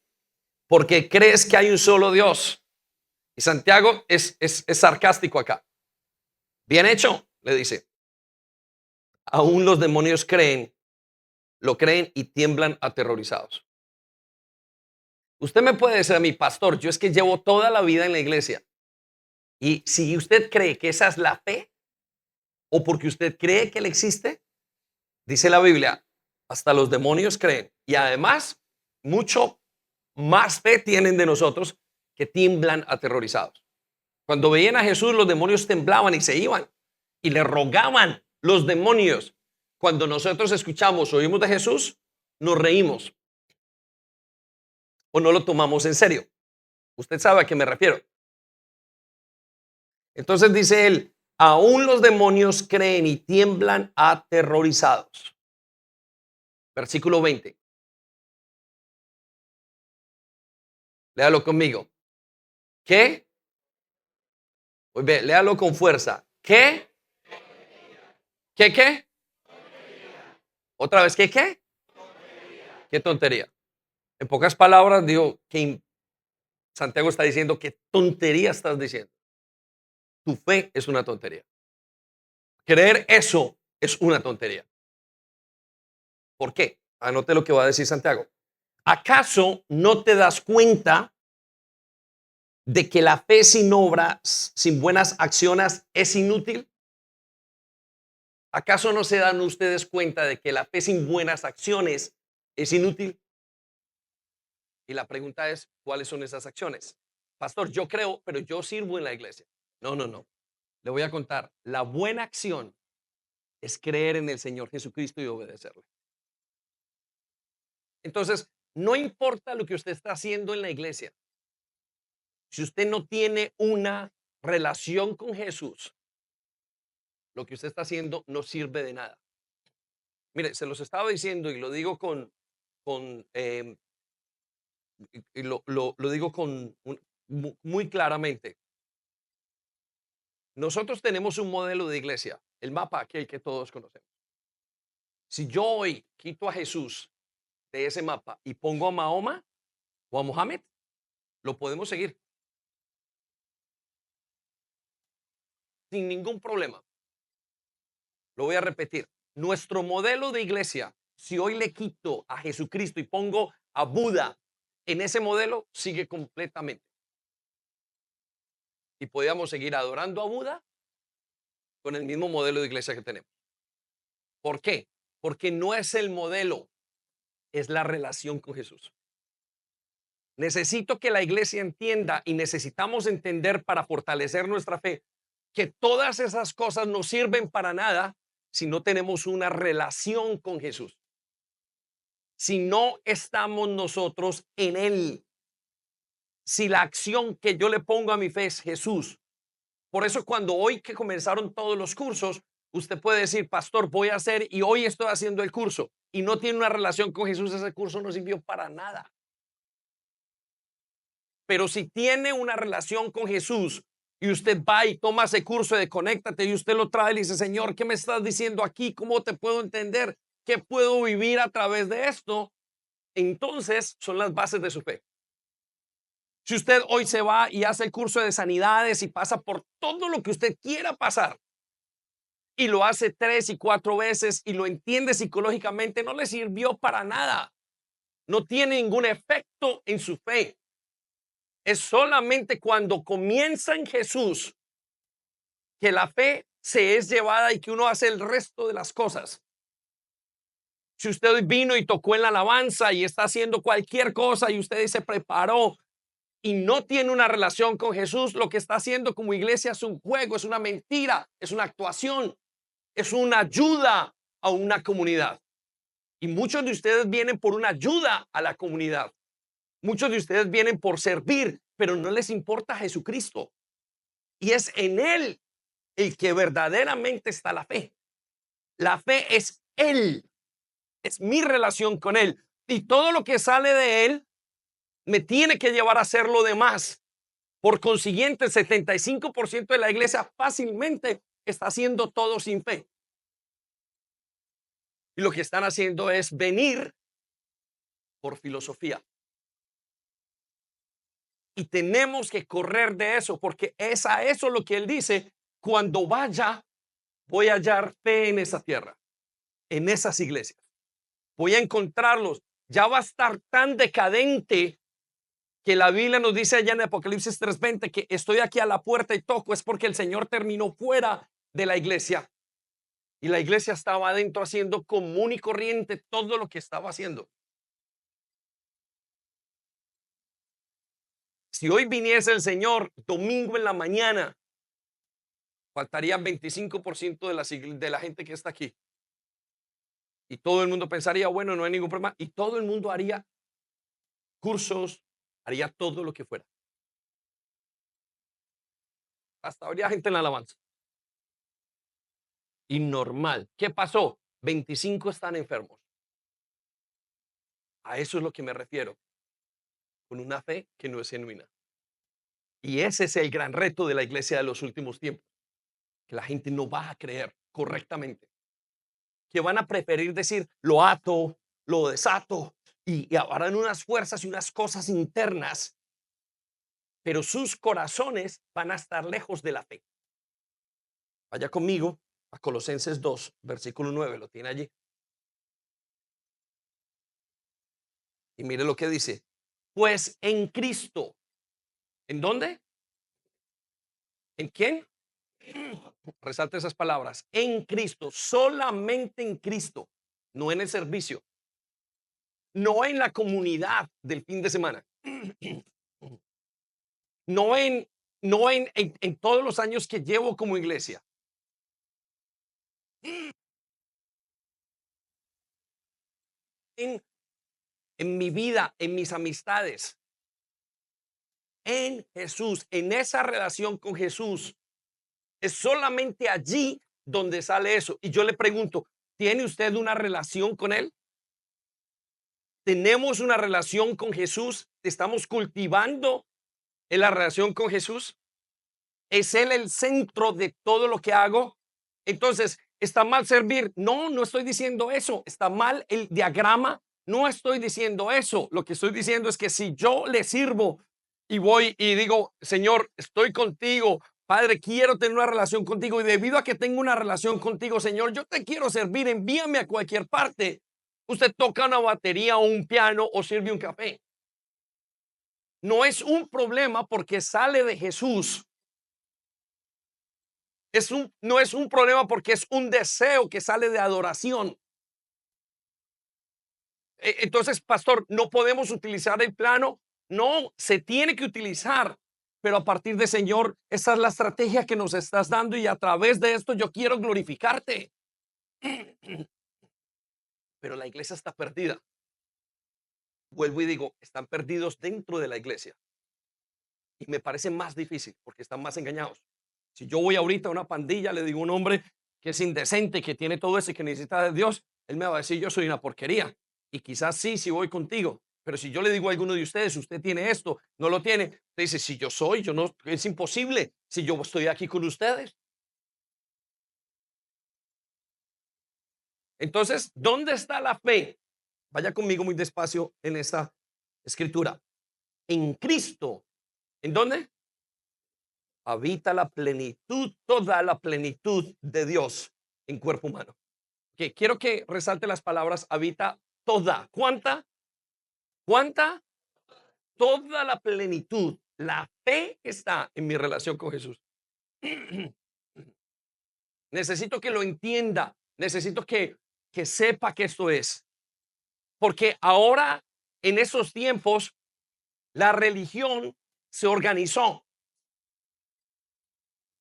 porque crees que hay un solo Dios. Y Santiago es sarcástico acá. Bien hecho, le dice. Aún los demonios lo creen y tiemblan aterrorizados. Usted me puede decir a mi pastor, yo es que llevo toda la vida en la iglesia. Y si usted cree que esa es la fe, o porque usted cree que él existe, dice la Biblia, hasta los demonios creen. Y además, mucho más fe tienen de nosotros que tiemblan aterrorizados. Cuando veían a Jesús, los demonios temblaban y se iban. Y le rogaban los demonios. Cuando nosotros escuchamos, oímos de Jesús, nos reímos. O no lo tomamos en serio. Usted sabe a qué me refiero. Entonces dice él, aún los demonios creen y tiemblan aterrorizados. Versículo 20. Léalo conmigo. ¿Qué? Muy bien, léalo con fuerza. ¿Qué? ¿Qué? Otra vez, ¿qué? ¿Qué tontería? En pocas palabras, digo que Santiago está diciendo qué tontería estás diciendo. Tu fe es una tontería. Creer eso es una tontería. ¿Por qué? Anote lo que va a decir Santiago. ¿Acaso no te das cuenta de que la fe sin obras, sin buenas acciones, es inútil? ¿Acaso no se dan ustedes cuenta de que la fe sin buenas acciones es inútil? Y la pregunta es, ¿cuáles son esas acciones? Pastor, yo creo, pero yo sirvo en la iglesia. No. Le voy a contar, la buena acción es creer en el Señor Jesucristo y obedecerle. Entonces, no importa lo que usted está haciendo en la iglesia, si usted no tiene una relación con Jesús, lo que usted está haciendo no sirve de nada. Mire, se los estaba diciendo y lo digo con y lo digo muy claramente. Nosotros tenemos un modelo de iglesia, el mapa aquel que todos conocemos. Si yo hoy quito a Jesús de ese mapa y pongo a Mahoma o a Mohammed, lo podemos seguir sin ningún problema. Lo voy a repetir. Nuestro modelo de iglesia, si hoy le quito a Jesucristo y pongo a Buda en ese modelo, sigue completamente. Y podríamos seguir adorando a Buda con el mismo modelo de iglesia que tenemos. ¿Por qué? Porque no es el modelo, es la relación con Jesús. Necesito que la iglesia entienda y necesitamos entender para fortalecer nuestra fe que todas esas cosas no sirven para nada si no tenemos una relación con Jesús. Si no estamos nosotros en Él. Si la acción que yo le pongo a mi fe es Jesús. Por eso cuando hoy que comenzaron todos los cursos, usted puede decir, pastor, voy a hacer y hoy estoy haciendo el curso y no tiene una relación con Jesús, ese curso no sirvió para nada. Pero si tiene una relación con Jesús y usted va y toma ese curso de conéctate y usted lo trae y le dice, Señor, ¿qué me estás diciendo aquí? ¿Cómo te puedo entender? ¿Qué puedo vivir a través de esto? Entonces son las bases de su fe. Si usted hoy se va y hace el curso de sanidades y pasa por todo lo que usted quiera pasar y lo hace 3 y 4 veces y lo entiende psicológicamente, no le sirvió para nada. No tiene ningún efecto en su fe. Es solamente cuando comienza en Jesús que la fe se es llevada y que uno hace el resto de las cosas. Si usted vino y tocó en la alabanza y está haciendo cualquier cosa y usted se preparó y no tiene una relación con Jesús, lo que está haciendo como iglesia es un juego, es una mentira, es una actuación, es una ayuda a una comunidad. Y muchos de ustedes vienen por una ayuda a la comunidad. Muchos de ustedes vienen por servir, pero no les importa Jesucristo. Y es en Él el que verdaderamente está la fe. La fe es Él, es mi relación con Él. Y todo lo que sale de Él me tiene que llevar a hacer lo demás. Por consiguiente, el 75% de la iglesia fácilmente está haciendo todo sin fe. Y lo que están haciendo es venir por filosofía. Y tenemos que correr de eso, porque es a eso lo que Él dice, cuando vaya, voy a hallar fe en esa tierra, en esas iglesias. Voy a encontrarlos. Ya va a estar tan decadente que la Biblia nos dice allá en Apocalipsis 3:20 que estoy aquí a la puerta y toco, es porque el Señor terminó fuera de la iglesia y la iglesia estaba adentro haciendo común y corriente todo lo que estaba haciendo. Si hoy viniese el Señor domingo en la mañana, faltaría 25% de la gente que está aquí. Y todo el mundo pensaría, bueno, no hay ningún problema. Y todo el mundo haría cursos, haría todo lo que fuera. Hasta habría gente en la alabanza. Y normal. ¿Qué pasó? 25 están enfermos. A eso es lo que me refiero. Con una fe que no es genuina. Y ese es el gran reto de la iglesia de los últimos tiempos. Que la gente no va a creer correctamente. Que van a preferir decir, lo ato, lo desato. Y harán unas fuerzas y unas cosas internas. Pero sus corazones van a estar lejos de la fe. Vaya conmigo a Colosenses 2, versículo 9. Lo tiene allí. Y mire lo que dice. Pues en Cristo. ¿En dónde? ¿En quién? Resalta esas palabras. En Cristo, solamente en Cristo, no en el servicio, no en la comunidad del fin de semana, no en no en todos los años que llevo como iglesia. En, en mi vida, en mis amistades, en Jesús, en esa relación con Jesús. Es solamente allí donde sale eso. Y yo le pregunto, ¿tiene usted una relación con Él? ¿Tenemos una relación con Jesús? ¿Estamos cultivando en la relación con Jesús? ¿Es Él el centro de todo lo que hago? Entonces, ¿está mal servir? No, no estoy diciendo eso. ¿Está mal el diagrama? No estoy diciendo eso. Lo que estoy diciendo es que si yo le sirvo y voy y digo, Señor, estoy contigo, Padre, quiero tener una relación contigo y debido a que tengo una relación contigo, Señor, yo te quiero servir, envíame a cualquier parte. Usted toca una batería o un piano o sirve un café. No es un problema porque sale de Jesús. No es un problema porque es un deseo que sale de adoración. Entonces, pastor, no podemos utilizar el plano. No, se tiene que utilizar. Pero a partir de Señor, esa es la estrategia que nos estás dando y a través de esto yo quiero glorificarte. Pero la iglesia está perdida. Vuelvo y digo, están perdidos dentro de la iglesia. Y me parece más difícil porque están más engañados. Si yo voy ahorita a una pandilla, le digo a un hombre que es indecente, que tiene todo eso y que necesita de Dios, él me va a decir, yo soy una porquería. Y quizás sí, si voy contigo. Pero si yo le digo a alguno de ustedes, usted tiene esto, no lo tiene, usted dice, si yo soy, yo no, es imposible. Si yo estoy aquí con ustedes. Entonces, ¿dónde está la fe? Vaya conmigo muy despacio en esta escritura. En Cristo. ¿En dónde? Habita la plenitud, toda la plenitud de Dios en cuerpo humano. Que quiero que resalte las palabras habita toda. ¿Cuánta? ¿Cuánta? Toda la plenitud. La fe está en mi relación con Jesús. Necesito que lo entienda. Necesito que sepa que esto es. Porque ahora, en esos tiempos, la religión se organizó.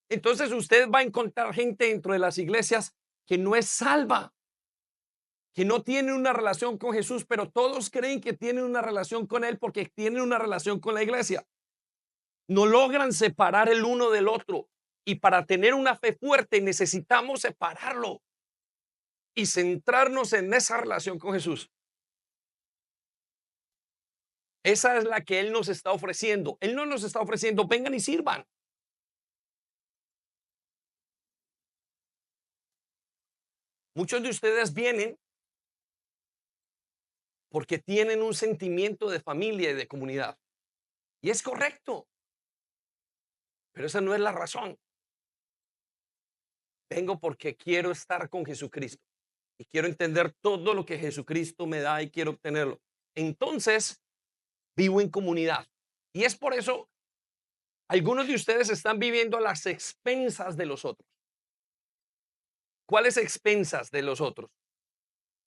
Entonces usted va a encontrar gente dentro de las iglesias que no es salva, que no tienen una relación con Jesús, pero todos creen que tienen una relación con Él porque tienen una relación con la iglesia. No logran separar el uno del otro. Y para tener una fe fuerte necesitamos separarlo y centrarnos en esa relación con Jesús. Esa es la que Él nos está ofreciendo. Él no nos está ofreciendo, vengan y sirvan. Muchos de ustedes vienen porque tienen un sentimiento de familia y de comunidad. Y es correcto, pero esa no es la razón. Vengo porque quiero estar con Jesucristo y quiero entender todo lo que Jesucristo me da y quiero obtenerlo. Entonces, vivo en comunidad. Y es por eso, algunos de ustedes están viviendo a las expensas de los otros. ¿Cuáles expensas de los otros?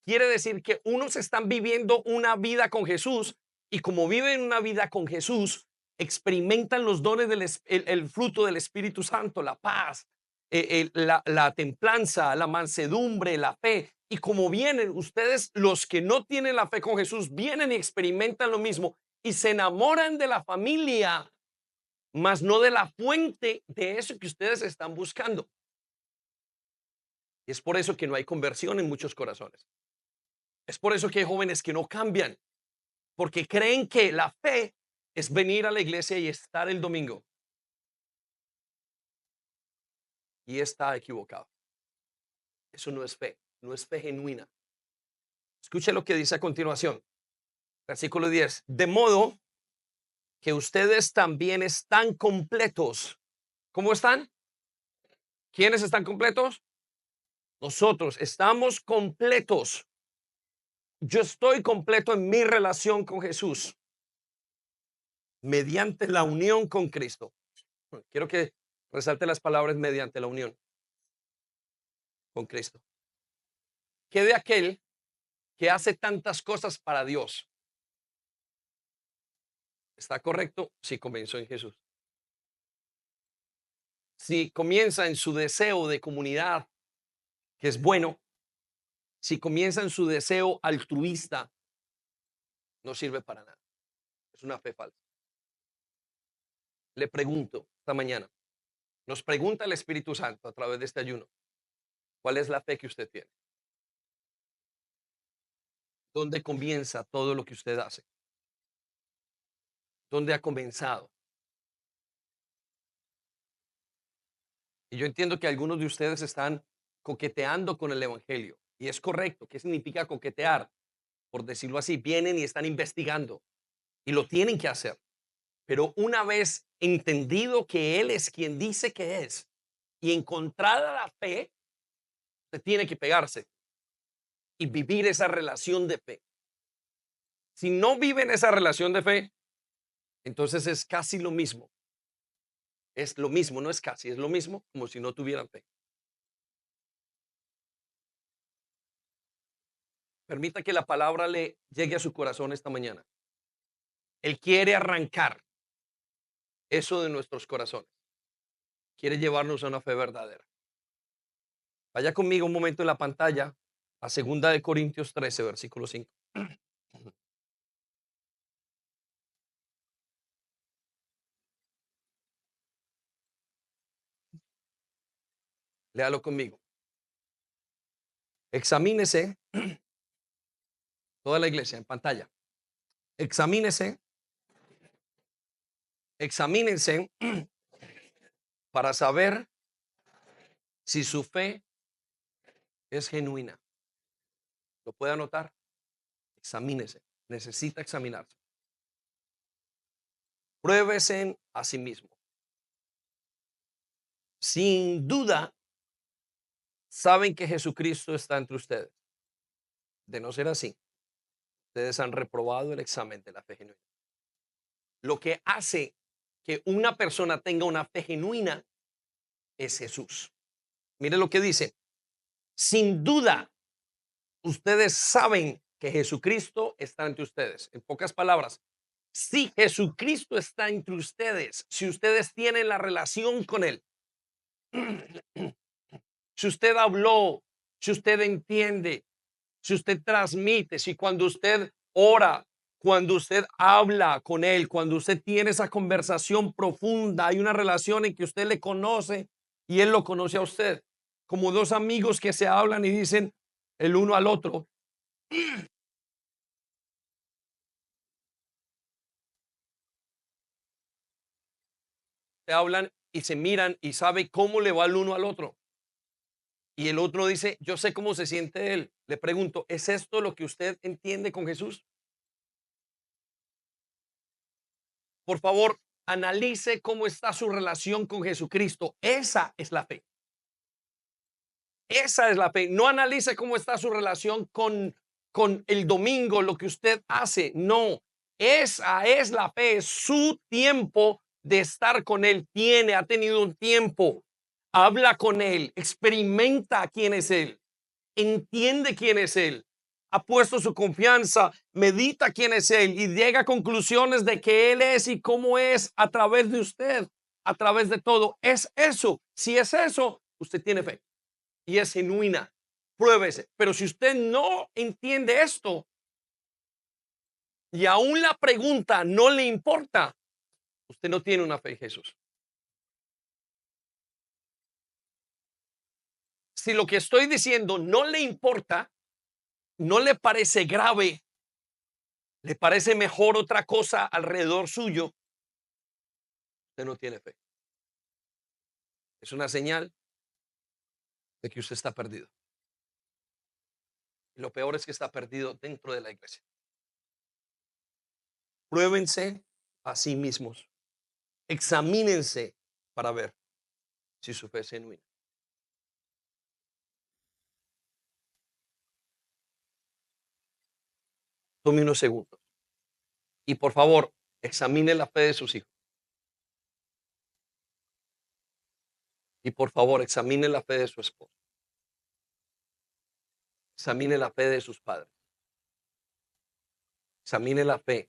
Quiere decir que unos están viviendo una vida con Jesús y como viven una vida con Jesús, experimentan los dones el fruto del Espíritu Santo, la paz, la templanza, la mansedumbre, la fe. Y como vienen ustedes, los que no tienen la fe con Jesús, vienen y experimentan lo mismo y se enamoran de la familia, mas no de la fuente de eso que ustedes están buscando. Y es por eso que no hay conversión en muchos corazones. Es por eso que hay jóvenes que no cambian, porque creen que la fe es venir a la iglesia y estar el domingo. Y está equivocado. Eso no es fe, no es fe genuina. Escuche lo que dice a continuación. Versículo 10. De modo que ustedes también están completos. ¿Cómo están? ¿Quiénes están completos? Nosotros estamos completos. Yo estoy completo en mi relación con Jesús mediante la unión con Cristo. Quiero que resalte las palabras mediante la unión con Cristo. ¿Qué de aquel que hace tantas cosas para Dios? ¿Está correcto? Sí, comenzó en Jesús. si comienza en su deseo de comunidad, que es bueno, si comienza en su deseo altruista, no sirve para nada. Es una fe falsa. Le pregunto esta mañana, nos pregunta el Espíritu Santo a través de este ayuno, ¿cuál es la fe que usted tiene? ¿Dónde comienza todo lo que usted hace? ¿Dónde ha comenzado? Y yo entiendo que algunos de ustedes están coqueteando con el Evangelio. Y es correcto. ¿Qué significa coquetear? Por decirlo así, vienen y están investigando y lo tienen que hacer. Pero una vez entendido que Él es quien dice que es y encontrada la fe, se tiene que pegarse y vivir esa relación de fe. Si no viven esa relación de fe, entonces es casi lo mismo. Es lo mismo, no es casi, es lo mismo como si no tuvieran fe. Permita que la palabra le llegue a su corazón esta mañana. Él quiere arrancar eso de nuestros corazones. Quiere llevarnos a una fe verdadera. Vaya conmigo un momento en la pantalla a 2 Corintios 13, versículo 5. Léalo conmigo. Examínese, toda la iglesia en pantalla. Examínese, examínense para saber si su fe es genuina. ¿Lo puede anotar? Examínese. Necesita examinarse. Pruébese a sí mismo. Sin duda, saben que Jesucristo está entre ustedes. De no ser así, ustedes han reprobado el examen de la fe genuina. Lo que hace que una persona tenga una fe genuina es Jesús. Mire lo que dice. Sin duda, ustedes saben que Jesucristo está entre ustedes. En pocas palabras, si Jesucristo está entre ustedes, si ustedes tienen la relación con Él, si usted habló, si usted entiende, si usted transmite, si cuando usted ora, cuando usted habla con Él, cuando usted tiene esa conversación profunda, hay una relación en que usted le conoce y Él lo conoce a usted, como dos amigos que se hablan y dicen el uno al otro, se hablan y se miran y sabe cómo le va el uno al otro. Y el otro dice, yo sé cómo se siente él. Le pregunto, ¿es esto lo que usted entiende con Jesús? Por favor, analice cómo está su relación con Jesucristo. Esa es la fe. Esa es la fe. No analice cómo está su relación con el domingo, lo que usted hace. No, esa es la fe. Es su tiempo de estar con Él. Ha tenido un tiempo. Habla con Él, experimenta quién es Él, entiende quién es Él. Ha puesto su confianza, medita quién es Él y llega a conclusiones de que Él es y cómo es a través de usted, a través de todo. Es eso. Si es eso, usted tiene fe y es genuina. Pruébese. Pero si usted no entiende esto y aún la pregunta no le importa, usted no tiene una fe en Jesús. Si lo que estoy diciendo no le importa, no le parece grave, le parece mejor otra cosa alrededor suyo, usted no tiene fe. Es una señal de que usted está perdido. Y lo peor es que está perdido dentro de la iglesia. Pruébense a sí mismos. Examínense para ver si su fe es genuina. Tome unos segundos. Y por favor, examine la fe de sus hijos. Y por favor, examine la fe de su esposo. Examine la fe de sus padres. Examine la fe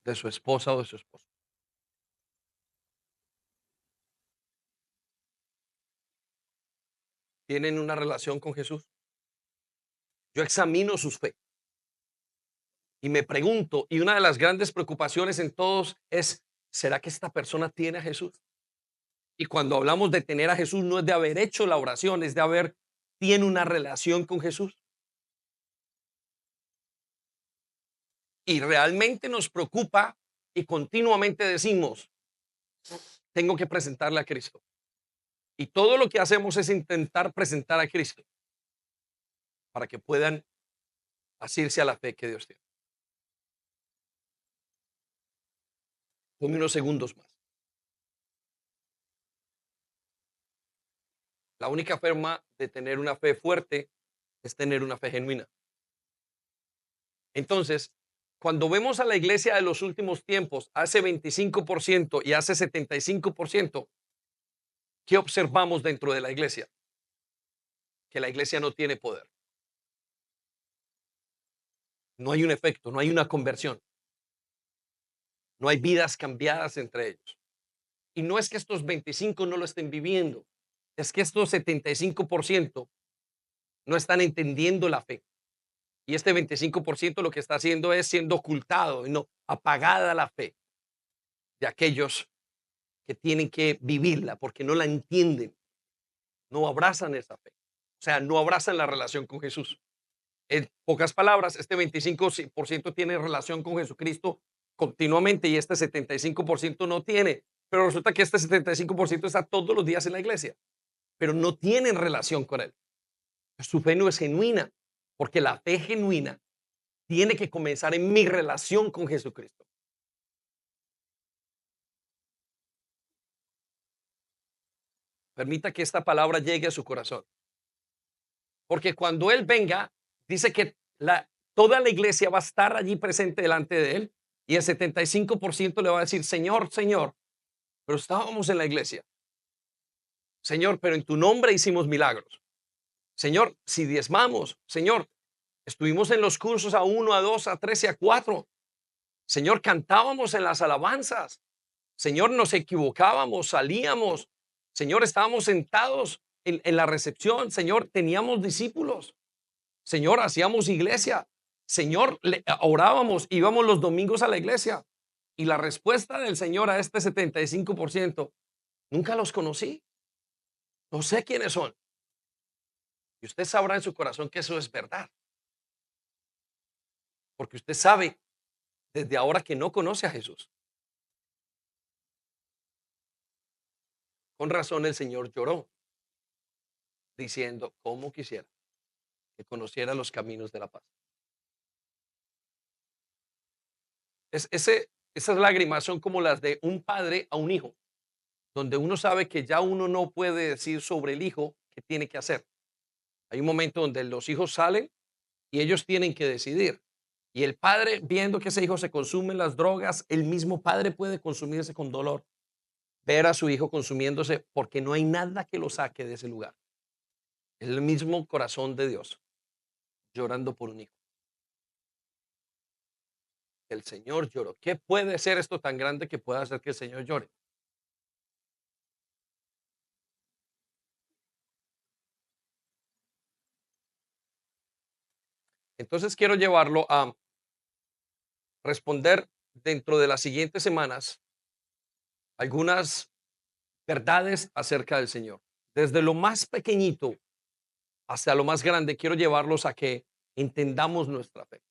de su esposa o de su esposo. ¿Tienen una relación con Jesús? Yo examino sus fe y me pregunto, y una de las grandes preocupaciones en todos es, ¿será que esta persona tiene a Jesús? Y cuando hablamos de tener a Jesús, no es de haber hecho la oración, es de haber, tiene una relación con Jesús. Y realmente nos preocupa y continuamente decimos, tengo que presentarle a Cristo. Y todo lo que hacemos es intentar presentar a Cristo para que puedan asirse a la fe que Dios tiene. Tome unos segundos más. La única forma de tener una fe fuerte es tener una fe genuina. Entonces, cuando vemos a la iglesia de los últimos tiempos, hace 25% y hace 75%, ¿qué observamos dentro de la iglesia? Que la iglesia no tiene poder. No hay un efecto, no hay una conversión. No hay vidas cambiadas entre ellos. Y no es que estos 25 no lo estén viviendo, es que estos 75% no están entendiendo la fe. Y este 25% lo que está haciendo es siendo ocultado y no apagada la fe de aquellos que tienen que vivirla porque no la entienden, no abrazan esa fe. O sea, no abrazan la relación con Jesús. En pocas palabras, este 25% tiene relación con Jesucristo continuamente y este 75% no tiene. Pero resulta que este 75% está todos los días en la iglesia, pero no tienen relación con Él. Su fe no es genuina, porque la fe genuina tiene que comenzar en mi relación con Jesucristo. Permita que esta palabra llegue a su corazón, porque cuando Él venga, dice que toda la iglesia va a estar allí presente delante de Él y el 75% le va a decir, Señor, Señor, pero estábamos en la iglesia. Señor, pero en tu nombre hicimos milagros. Señor, si diezmamos, Señor, estuvimos en los cursos a 1, a 2, a 3 y a 4. Señor, cantábamos en las alabanzas. Señor, nos equivocábamos, salíamos. Señor, estábamos sentados en la recepción. Señor, teníamos discípulos. Señor, hacíamos iglesia. Señor, orábamos, íbamos los domingos a la iglesia. Y la respuesta del Señor a este 75%, nunca los conocí. No sé quiénes son. Y usted sabrá en su corazón que eso es verdad. Porque usted sabe desde ahora que no conoce a Jesús. Con razón el Señor lloró, diciendo, cómo quisiera que conociera los caminos de la paz. Esas lágrimas son como las de un padre a un hijo, donde uno sabe que ya uno no puede decir sobre el hijo qué tiene que hacer. Hay un momento donde los hijos salen y ellos tienen que decidir. Y el padre, viendo que ese hijo se consume las drogas, el mismo padre puede consumirse con dolor, ver a su hijo consumiéndose porque no hay nada que lo saque de ese lugar. Es el mismo corazón de Dios llorando por un hijo. El Señor lloró. ¿Qué puede ser esto tan grande que pueda hacer que el Señor llore? Entonces quiero llevarlo a responder dentro de las siguientes semanas algunas verdades acerca del Señor. Desde lo más pequeñito hasta lo más grande, quiero llevarlos a que entendamos nuestra fe.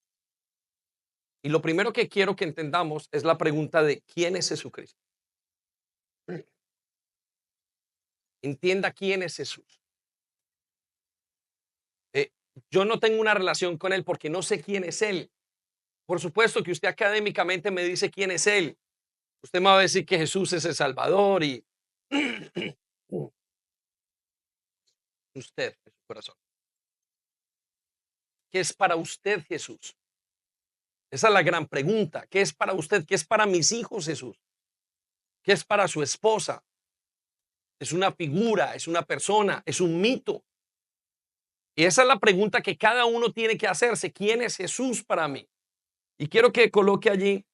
Y lo primero que quiero que entendamos es la pregunta de ¿quién es Jesucristo? Entienda quién es Jesús. Eh, yo no tengo una relación con Él porque no sé quién es Él. Por supuesto que usted académicamente me dice quién es Él. Usted me va a decir que Jesús es el Salvador y usted en su corazón. ¿Qué es para usted Jesús? Esa es la gran pregunta. ¿Qué es para usted? ¿Qué es para mis hijos Jesús? ¿Qué es para su esposa? Es una figura, es una persona, es un mito. Y esa es la pregunta que cada uno tiene que hacerse. ¿Quién es Jesús para mí? Y quiero que coloque allí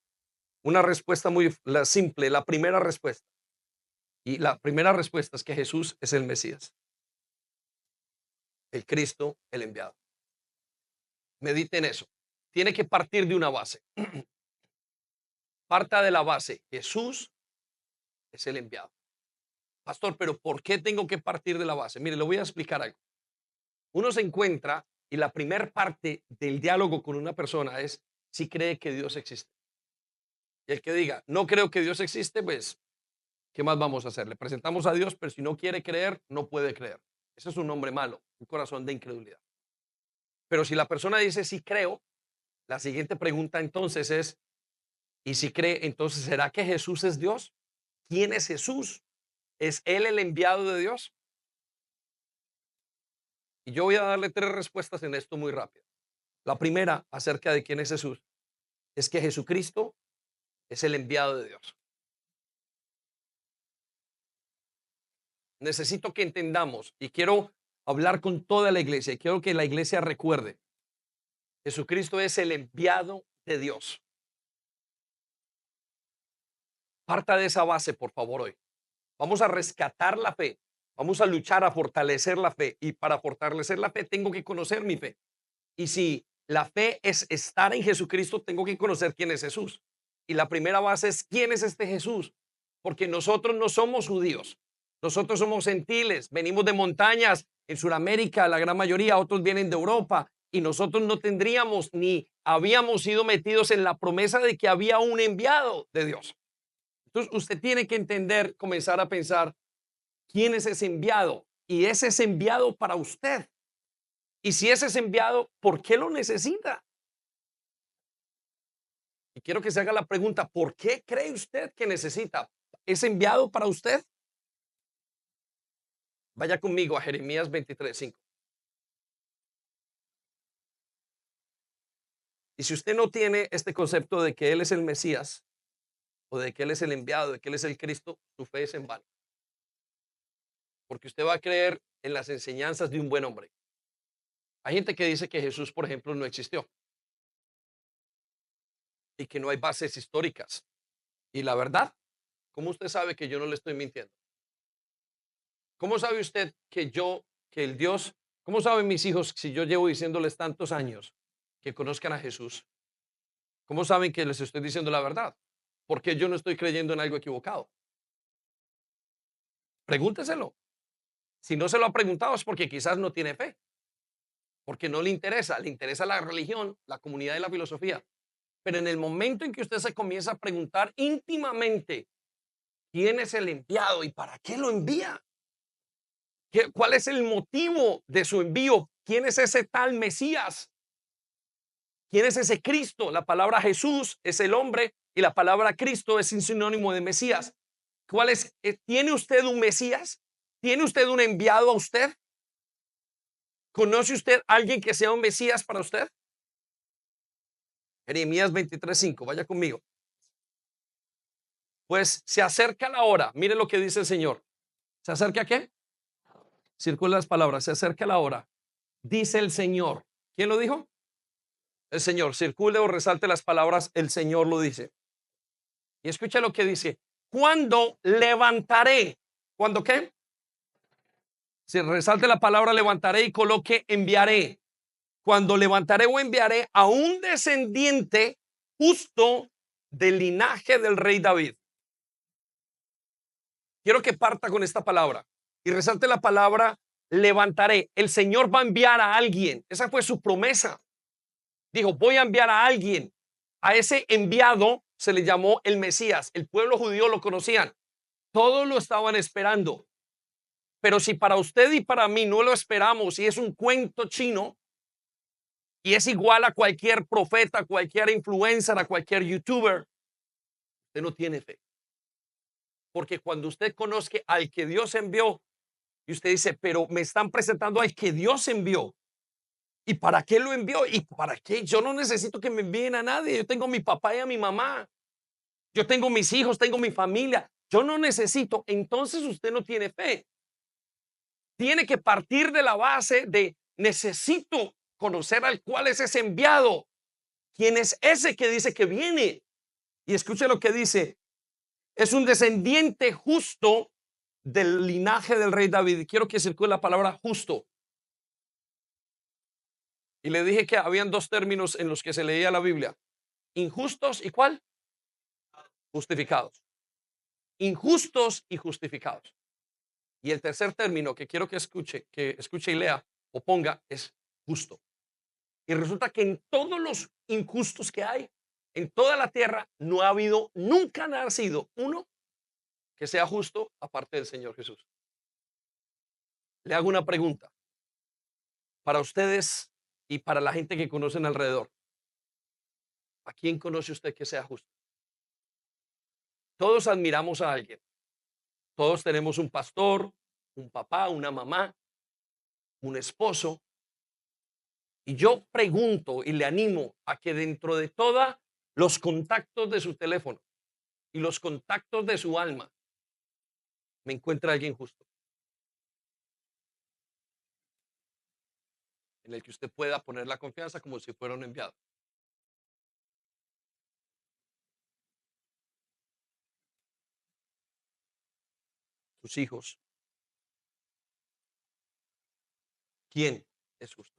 una respuesta muy simple, la primera respuesta. Y la primera respuesta es que Jesús es el Mesías. el Cristo, el enviado. Medite en eso. Tiene que partir de una base. Parta de la base. Jesús es el enviado. Pastor, pero ¿por qué tengo que partir de la base? Mire, le voy a explicar algo. Uno se encuentra y la primera parte del diálogo con una persona es si cree que Dios existe. Y el que diga, no creo que Dios existe, pues, ¿qué más vamos a hacer? Le presentamos a Dios, pero si no quiere creer, no puede creer. Ese es un hombre malo, un corazón de incredulidad. Pero si la persona dice, sí creo, la siguiente pregunta entonces es, ¿y si cree, entonces será que Jesús es Dios? ¿Quién es Jesús? ¿Es Él el enviado de Dios? Y yo voy a darle tres respuestas en esto muy rápido. La primera, acerca de quién es Jesús, es que Jesucristo es el enviado de Dios. Necesito que entendamos y quiero hablar con toda la iglesia y quiero que la iglesia recuerde, Jesucristo es el enviado de Dios. Parta de esa base, por favor, hoy. Vamos a rescatar la fe. Vamos a luchar a fortalecer la fe. Y para fortalecer la fe tengo que conocer mi fe. Y si la fe es estar en Jesucristo, tengo que conocer quién es Jesús. Y la primera base es quién es este Jesús. Porque nosotros no somos judíos. Nosotros somos gentiles. Venimos de montañas en Sudamérica, la gran mayoría. Otros vienen de Europa. Y nosotros no tendríamos ni habíamos sido metidos en la promesa de que había un enviado de Dios. Entonces usted tiene que entender, comenzar a pensar quién es ese enviado. Y ese es enviado para usted. Y si ese es enviado, ¿por qué lo necesita? Y quiero que se haga la pregunta, ¿por qué cree usted que necesita? ¿Es enviado para usted? Vaya conmigo a Jeremías 23:5. Y si usted no tiene este concepto de que Él es el Mesías, o de que Él es el enviado, de que Él es el Cristo, su fe es en vano. Porque usted va a creer en las enseñanzas de un buen hombre. Hay gente que dice que Jesús, por ejemplo, no existió y que no hay bases históricas. Y la verdad, ¿cómo usted sabe que yo no le estoy mintiendo? ¿Cómo sabe usted que el Dios, cómo saben mis hijos si yo llevo diciéndoles tantos años que conozcan a Jesús? ¿Cómo saben que les estoy diciendo la verdad? Porque yo no estoy creyendo en algo equivocado. Pregúnteselo. Si no se lo ha preguntado es porque quizás no tiene fe, porque no le interesa la religión, la comunidad y la filosofía. Pero en el momento en que usted se comienza a preguntar íntimamente quién es el enviado y para qué lo envía, ¿cuál es el motivo de su envío? ¿Quién es ese tal Mesías? ¿Quién es ese Cristo? La palabra Jesús es el hombre y la palabra Cristo es un sinónimo de Mesías. ¿Cuál es? ¿Tiene usted un Mesías? ¿Tiene usted un enviado a usted? ¿Conoce usted a alguien que sea un Mesías para usted? Jeremías 23:5, vaya conmigo. Pues se acerca la hora. Mire lo que dice el Señor. ¿Se acerca a qué? Circula las palabras. Se acerca la hora. Dice el Señor. ¿Quién lo dijo? El Señor. Circule o resalte las palabras. El Señor lo dice. Y escucha lo que dice. ¿Cuándo levantaré? ¿Cuándo qué? Si resalte la palabra levantaré y coloque enviaré. Cuando levantaré o enviaré a un descendiente justo del linaje del rey David. Quiero que parta con esta palabra y resalte la palabra levantaré. El Señor va a enviar a alguien. Esa fue su promesa. Dijo, voy a enviar a alguien. A ese enviado se le llamó el Mesías. El pueblo judío lo conocían. Todos lo estaban esperando. Pero si para usted y para mí no lo esperamos y es un cuento chino y es igual a cualquier profeta, a cualquier influencer, a cualquier youtuber, usted no tiene fe. Porque cuando usted conozca al que Dios envió y usted dice, pero me están presentando al que Dios envió. ¿Y para qué lo envió? ¿Y para qué? Yo no necesito que me envíen a nadie. Yo tengo a mi papá y a mi mamá. Yo tengo mis hijos, tengo mi familia. Yo no necesito. Entonces usted no tiene fe. Tiene que partir de la base de necesito conocer al cual es ese enviado. ¿Quién es ese que dice que viene? Y escuche lo que dice. Es un descendiente justo del linaje del rey David. Quiero que circule la palabra justo. Y le dije que habían dos términos en los que se leía la Biblia: injustos y ¿cuál? Justificados. Injustos y justificados. Y el tercer término que quiero que escuche y lea o ponga es justo. Y resulta que en todos los injustos que hay, en toda la tierra, no ha habido, nunca ha nacido uno que sea justo aparte del Señor Jesús. Le hago una pregunta para ustedes y para la gente que conocen alrededor. ¿A quién conoce usted que sea justo? Todos admiramos a alguien. Todos tenemos un pastor, un papá, una mamá, un esposo. Y yo pregunto y le animo a que dentro de todos los contactos de su teléfono y los contactos de su alma, me encuentre alguien justo, en el que usted pueda poner la confianza como si fuera un enviado. Sus hijos. ¿Quién es justo?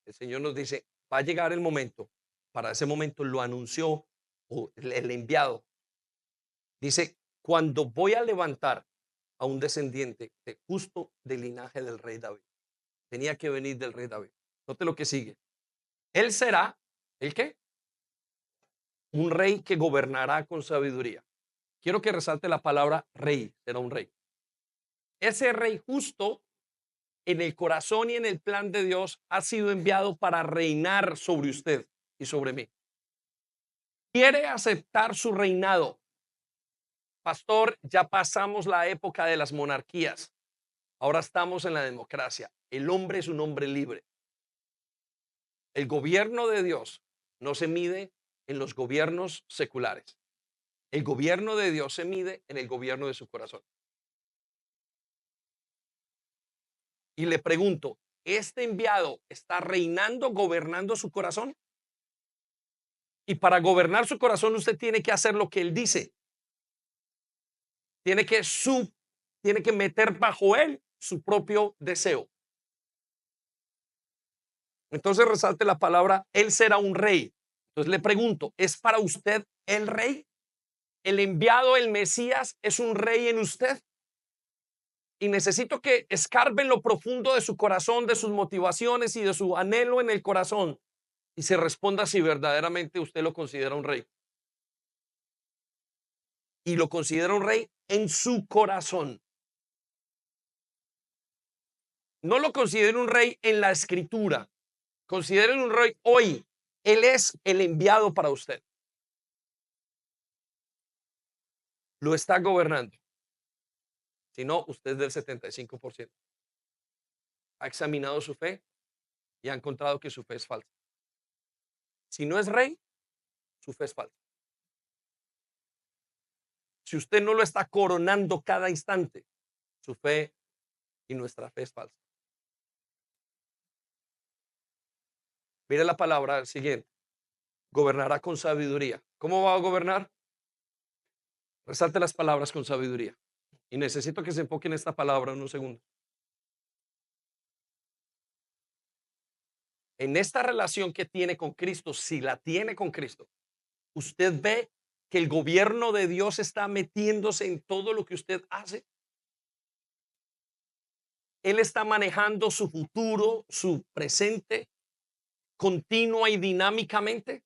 El Señor nos dice, va a llegar el momento. Para ese momento lo anunció o el enviado. Dice, cuando voy a levantar a un descendiente justo del linaje del rey David. Tenía que venir del rey David. Note lo que sigue. Él será, ¿el qué? Un rey que gobernará con sabiduría. Quiero que resalte la palabra rey. Será un rey. Ese rey justo en el corazón y en el plan de Dios ha sido enviado para reinar sobre usted y sobre mí. Quiere aceptar su reinado. Pastor, ya pasamos la época de las monarquías. Ahora estamos en la democracia. El hombre es un hombre libre. El gobierno de Dios no se mide en los gobiernos seculares. El gobierno de Dios se mide en el gobierno de su corazón. Y le pregunto, ¿este enviado está reinando, gobernando su corazón? Y para gobernar su corazón usted tiene que hacer lo que él dice. Tiene que meter bajo él su propio deseo. Entonces resalte la palabra, él será un rey. Entonces le pregunto, ¿es para usted el rey? ¿El enviado, el Mesías, es un rey en usted? Y necesito que escarbe en lo profundo de su corazón, de sus motivaciones y de su anhelo en el corazón. Y se responda si verdaderamente usted lo considera un rey. Y lo considera un rey en su corazón. No lo considere un rey en la escritura. Consideren un rey hoy. Él es el enviado para usted. Lo está gobernando. Si no, usted es del 75%. Ha examinado su fe y ha encontrado que su fe es falsa. Si no es rey, su fe es falsa. Si usted no lo está coronando cada instante, su fe y nuestra fe es falsa. Mire la palabra siguiente. Gobernará con sabiduría. ¿Cómo va a gobernar? Resalte las palabras con sabiduría. Y necesito que se enfoque en esta palabra en un segundo. En esta relación que tiene con Cristo, si la tiene con Cristo, usted ve que el gobierno de Dios está metiéndose en todo lo que usted hace. Él está manejando su futuro, su presente, continua y dinámicamente.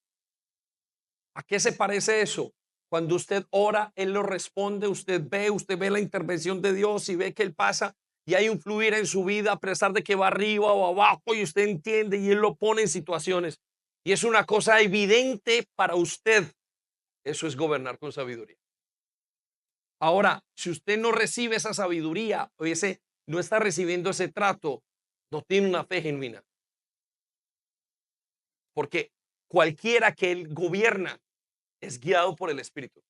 ¿A qué se parece eso? Cuando usted ora, Él lo responde, usted ve la intervención de Dios y ve que Él pasa y hay un fluir en su vida a pesar de que va arriba o abajo y usted entiende y Él lo pone en situaciones. Y es una cosa evidente para usted. Eso es gobernar con sabiduría. Ahora, si usted no recibe esa sabiduría o no está recibiendo ese trato, no tiene una fe genuina. Porque cualquiera que Él gobierna es guiado por el Espíritu.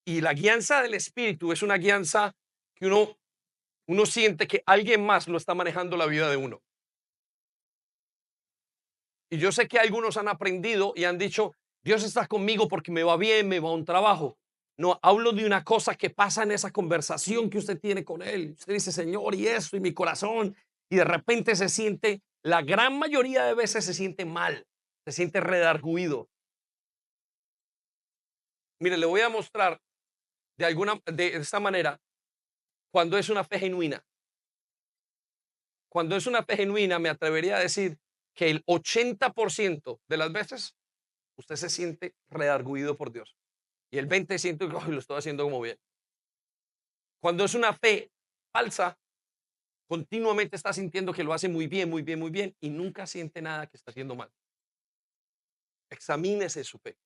Y la guianza del Espíritu es una guianza que uno siente que alguien más lo está manejando la vida de uno. Y yo sé que algunos han aprendido y han dicho, Dios está conmigo porque me va bien, me va a un trabajo. No, hablo de una cosa que pasa en esa conversación que usted tiene con él. Usted dice, Señor, y esto, y mi corazón, y de repente se siente, la gran mayoría de veces se siente mal, se siente redarguido. Mire, le voy a mostrar de esta manera, cuando es una fe genuina. Cuando es una fe genuina, me atrevería a decir que el 80% de las veces usted se siente redarguido por Dios. Y el 20% "Ay, lo estoy haciendo como bien". Cuando es una fe falsa, continuamente está sintiendo que lo hace muy bien, muy bien, muy bien, y nunca siente nada que está haciendo mal. Examínese su fe.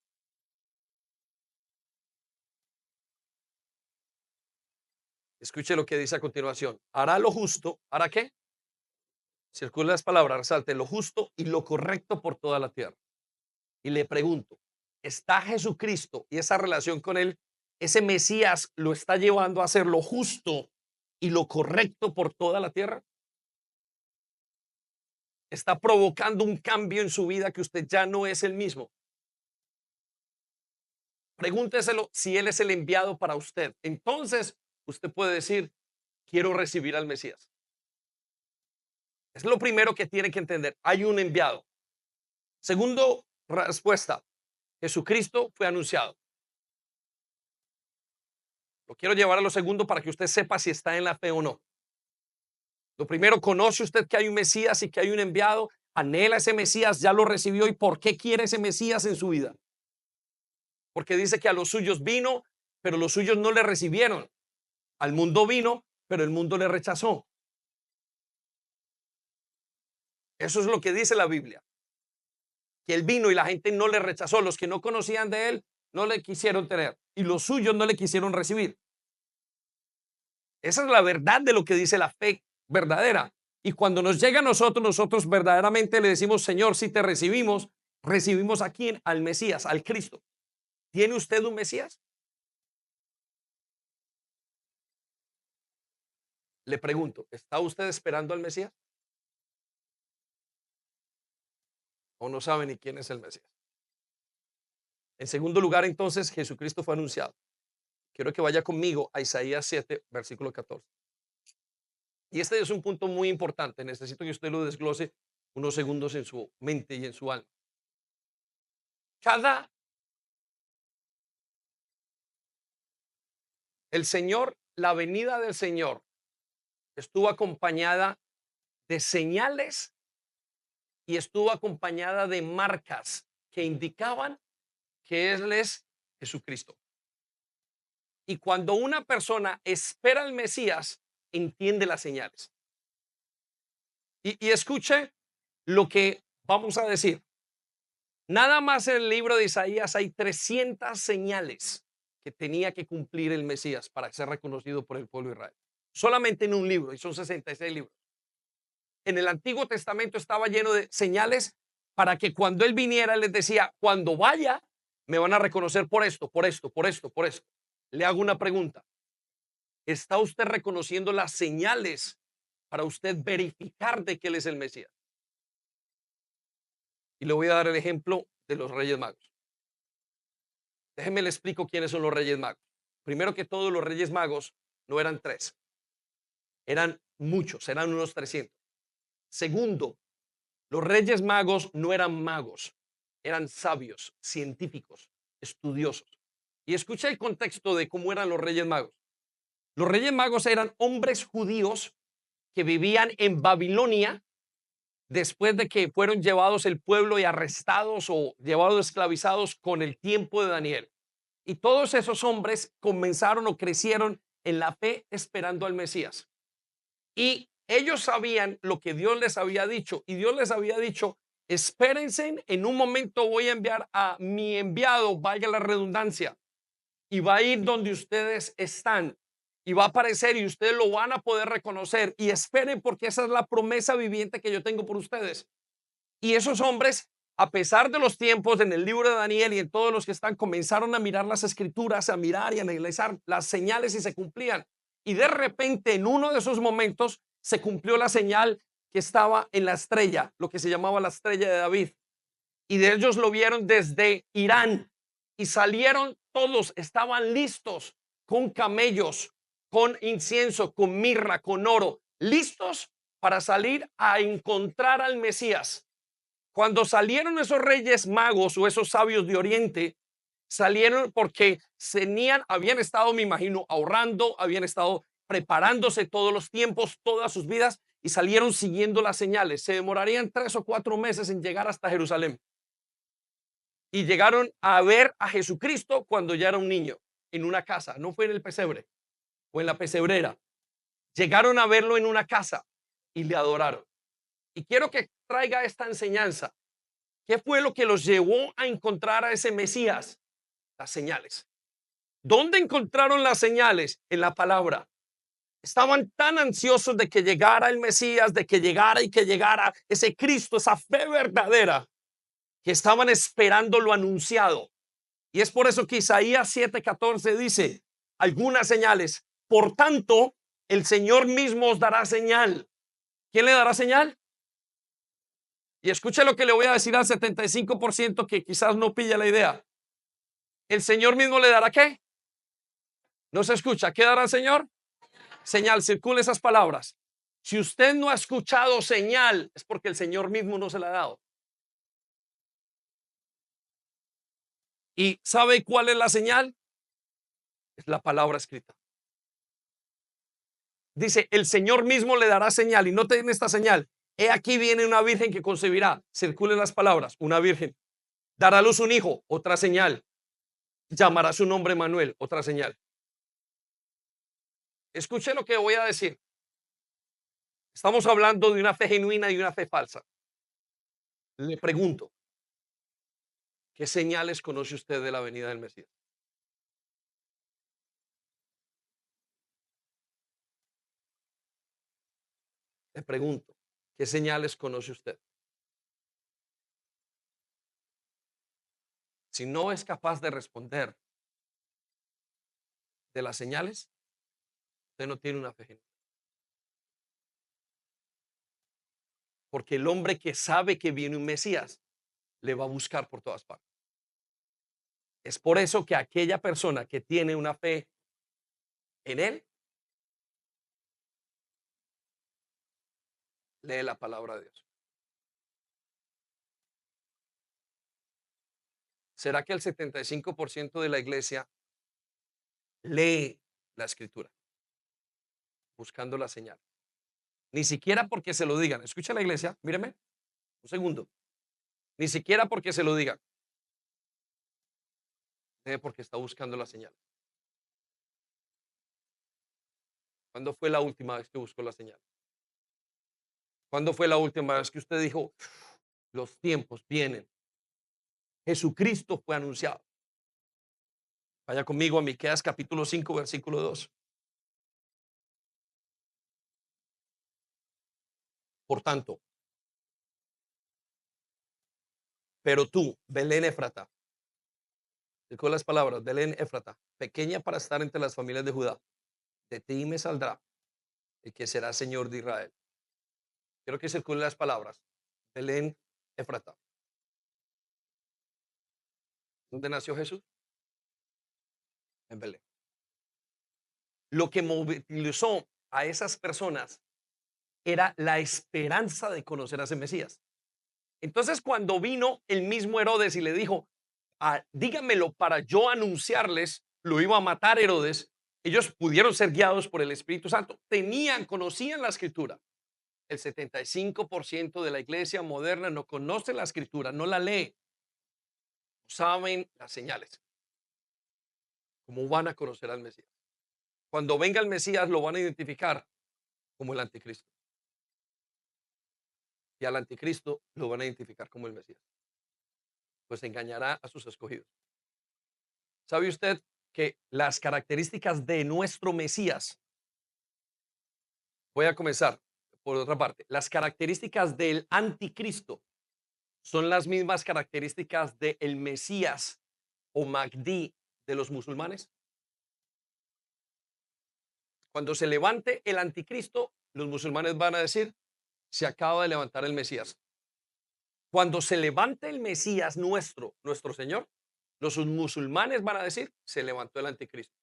Escuche lo que dice a continuación. Hará lo justo. ¿Hará qué? Circula las palabras, resalte lo justo y lo correcto por toda la tierra. Y le pregunto, ¿está Jesucristo y esa relación con él, ese Mesías lo está llevando a hacer lo justo y lo correcto por toda la tierra? ¿Está provocando un cambio en su vida que usted ya no es el mismo? Pregúnteselo si él es el enviado para usted. Entonces, usted puede decir, quiero recibir al Mesías. Es lo primero que tiene que entender. Hay un enviado. Segundo, respuesta. Jesucristo fue anunciado. Lo quiero llevar a lo segundo para que usted sepa si está en la fe o no. Lo primero, ¿conoce usted que hay un Mesías y que hay un enviado? ¿Anhela ese Mesías? ¿Ya lo recibió? ¿Y por qué quiere ese Mesías en su vida? Porque dice que a los suyos vino, pero los suyos no le recibieron. Al mundo vino, pero el mundo le rechazó. Eso es lo que dice la Biblia. Que él vino y la gente no le rechazó. Los que no conocían de él no le quisieron tener y los suyos no le quisieron recibir. Esa es la verdad de lo que dice la fe verdadera. Y cuando nos llega a nosotros, nosotros verdaderamente le decimos, Señor, si te recibimos, recibimos a quién, al Mesías, al Cristo. ¿Tiene usted un Mesías? Le pregunto, ¿está usted esperando al Mesías? ¿O no sabe ni quién es el Mesías? En segundo lugar, entonces, Jesucristo fue anunciado. Quiero que vaya conmigo a Isaías 7, versículo 14. Y este es un punto muy importante. Necesito que usted lo desglose unos segundos en su mente y en su alma. Cada, el Señor, la venida del Señor estuvo acompañada de señales y estuvo acompañada de marcas que indicaban que Él es Jesucristo. Y cuando una persona espera al Mesías, entiende las señales. Y escuche lo que vamos a decir. Nada más en el libro de Isaías hay 300 señales que tenía que cumplir el Mesías para ser reconocido por el pueblo de Israel. Solamente en un libro, y son 66 libros. En el Antiguo Testamento estaba lleno de señales para que cuando él viniera, él les decía, cuando vaya, me van a reconocer por esto, por esto, por esto, por esto. Le hago una pregunta. ¿Está usted reconociendo las señales para usted verificar de que él es el Mesías? Y le voy a dar el ejemplo de los Reyes Magos. Déjeme le explico quiénes son los Reyes Magos. Primero que todo, los Reyes Magos no eran tres, eran muchos, eran unos 300. Segundo, los Reyes Magos no eran magos, eran sabios, científicos, estudiosos. Y escucha el contexto de cómo eran los Reyes Magos. Los Reyes Magos eran hombres judíos que vivían en Babilonia después de que fueron llevados el pueblo y arrestados o llevados esclavizados con el tiempo de Daniel. Y todos esos hombres comenzaron o crecieron en la fe esperando al Mesías. Y ellos sabían lo que Dios les había dicho. Y Dios les había dicho, espérense, en un momento voy a enviar a mi enviado, vaya la redundancia, y va a ir donde ustedes están. Y va a aparecer y ustedes lo van a poder reconocer. Y esperen porque esa es la promesa viviente que yo tengo por ustedes. Y esos hombres, a pesar de los tiempos en el libro de Daniel y en todos los que están, comenzaron a mirar las escrituras, a mirar y a analizar las señales y se cumplían. Y de repente, en uno de esos momentos, se cumplió la señal que estaba en la estrella, lo que se llamaba la estrella de David. Y de ellos lo vieron desde Irán. Y salieron todos, estaban listos con camellos, con incienso, con mirra, con oro, listos para salir a encontrar al Mesías. Cuando salieron esos reyes magos o esos sabios de Oriente, salieron porque habían estado, me imagino, ahorrando, habían estado preparándose todos los tiempos, todas sus vidas, y salieron siguiendo las señales. Se demorarían 3 o 4 meses en llegar hasta Jerusalén. Y llegaron a ver a Jesucristo cuando ya era un niño, en una casa, no fue en el pesebre o en la pesebrera. Llegaron a verlo en una casa y le adoraron. Y quiero que traiga esta enseñanza. ¿Qué fue lo que los llevó a encontrar a ese Mesías? Las señales. ¿Dónde encontraron las señales? En la palabra. Estaban tan ansiosos de que llegara el Mesías, de que llegara y que llegara ese Cristo, esa fe verdadera, que estaban esperando lo anunciado. Y es por eso que Isaías 7:14 dice algunas señales. Por tanto, el Señor mismo os dará señal. ¿Quién le dará señal? Y escuche lo que le voy a decir al 75% que quizás no pilla la idea. El Señor mismo le dará ¿qué? No se escucha. ¿Qué dará el Señor? Señal. Circule esas palabras. Si usted no ha escuchado señal, es porque el Señor mismo no se la ha dado. ¿Y sabe cuál es la señal? Es la palabra escrita. Dice, el Señor mismo le dará señal, y no tiene esta señal. He aquí viene una virgen que concebirá. Circulen las palabras, una virgen. Dará a luz un hijo, otra señal. Llamará su nombre Manuel, otra señal. Escuche lo que voy a decir. Estamos hablando de una fe genuina y una fe falsa. Le pregunto, ¿qué señales conoce usted de la venida del Mesías? Le pregunto, ¿qué señales conoce usted? Si no es capaz de responder de las señales, usted no tiene una fe genuina. Porque el hombre que sabe que viene un Mesías le va a buscar por todas partes. Es por eso que aquella persona que tiene una fe en él, lee la palabra de Dios. ¿Será que el 75% de la iglesia lee la escritura buscando la señal? Ni siquiera porque se lo digan. Escucha la iglesia, míreme, un segundo. Ni siquiera porque se lo digan. Lee porque está buscando la señal. ¿Cuándo fue la última vez que buscó la señal? ¿Cuándo fue la última vez que usted dijo, los tiempos vienen? Jesucristo fue anunciado. Vaya conmigo a Miqueas capítulo 5, versículo 2. Por tanto, pero tú, Belén Éfrata, con las palabras, Belén Éfrata, pequeña para estar entre las familias de Judá, de ti me saldrá el que será Señor de Israel. Quiero que circulen las palabras, Belén Éfrata. ¿Dónde nació Jesús? En Belén. Lo que movilizó a esas personas era la esperanza de conocer a ese Mesías. Entonces, cuando vino el mismo Herodes y le dijo, dígamelo para yo anunciarles, lo iba a matar Herodes, ellos pudieron ser guiados por el Espíritu Santo, conocían la escritura. El 75% de la iglesia moderna no conoce la escritura, no la lee, no saben las señales. ¿Cómo van a conocer al Mesías? Cuando venga el Mesías lo van a identificar como el anticristo. Y al anticristo lo van a identificar como el Mesías. Pues engañará a sus escogidos. ¿Sabe usted que las características de nuestro Mesías, voy a comenzar por otra parte, las características del anticristo son las mismas características del Mesías o Mahdi de los musulmanes? Cuando se levante el anticristo, los musulmanes van a decir, se acaba de levantar el Mesías. Cuando se levante el Mesías nuestro Señor, los musulmanes van a decir, se levantó el anticristo.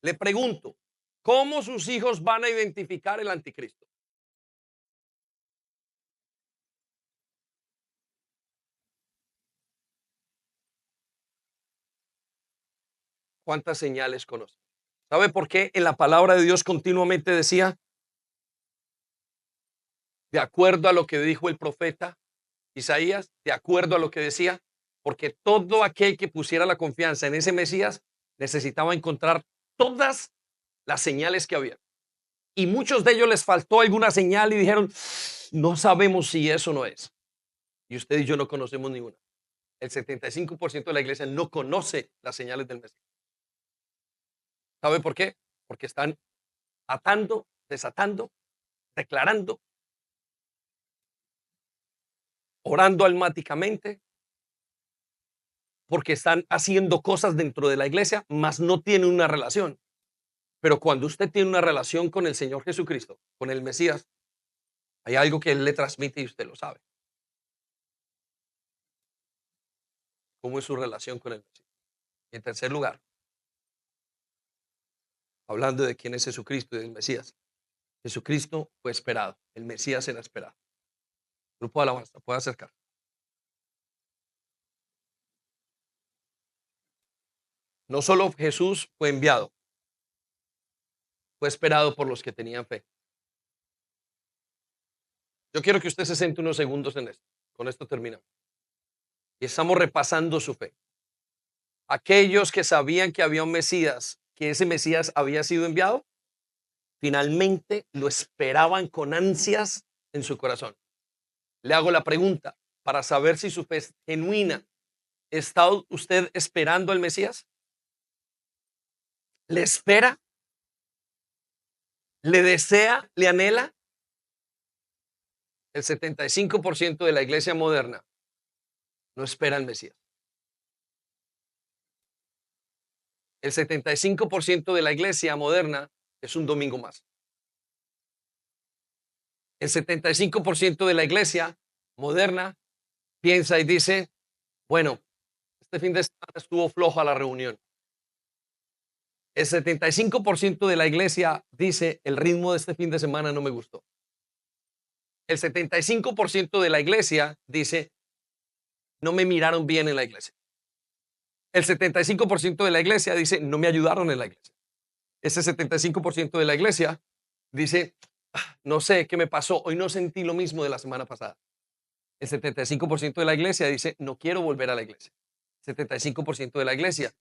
Le pregunto, ¿cómo sus hijos van a identificar el anticristo? ¿Cuántas señales conocen? ¿Sabe por qué en la palabra de Dios continuamente decía, de acuerdo a lo que dijo el profeta Isaías, de acuerdo a lo que decía? Porque todo aquel que pusiera la confianza en ese Mesías necesitaba encontrar todas las señales que había. Y muchos de ellos les faltó alguna señal y dijeron, no sabemos si eso no es. Y usted y yo no conocemos ninguna. El 75% de la iglesia no conoce las señales del Mesías. ¿Sabe por qué? Porque están atando, desatando, declarando, orando almáticamente, porque están haciendo cosas dentro de la iglesia, mas no tienen una relación. Pero cuando usted tiene una relación con el Señor Jesucristo, con el Mesías, hay algo que Él le transmite y usted lo sabe. ¿Cómo es su relación con el Mesías? Y en tercer lugar, hablando de quién es Jesucristo y del Mesías. Jesucristo fue esperado, el Mesías era esperado. Grupo de alabanza, puede acercar. No solo Jesús fue enviado, fue esperado por los que tenían fe. Yo quiero que usted se siente unos segundos en esto. Con esto terminamos. Y estamos repasando su fe. Aquellos que sabían que había un Mesías, que ese Mesías había sido enviado, finalmente lo esperaban con ansias en su corazón. Le hago la pregunta para saber si su fe es genuina. ¿Está usted esperando al Mesías? ¿Le espera? ¿Le desea? ¿Le anhela? El 75% de la iglesia moderna no espera al Mesías. El 75% de la iglesia moderna es un domingo más. El 75% de la iglesia moderna piensa y dice, bueno, este fin de semana estuvo floja la reunión. El 75% de la iglesia dice, el ritmo de este fin de semana no me gustó. El 75% de la iglesia dice, no me miraron bien en la iglesia. El 75% de la iglesia dice, no me ayudaron en la iglesia. Ese 75% de la iglesia dice, no sé qué me pasó, hoy no sentí lo mismo de la semana pasada. El 75% de la iglesia dice, no quiero volver a la iglesia. El 75% de la iglesia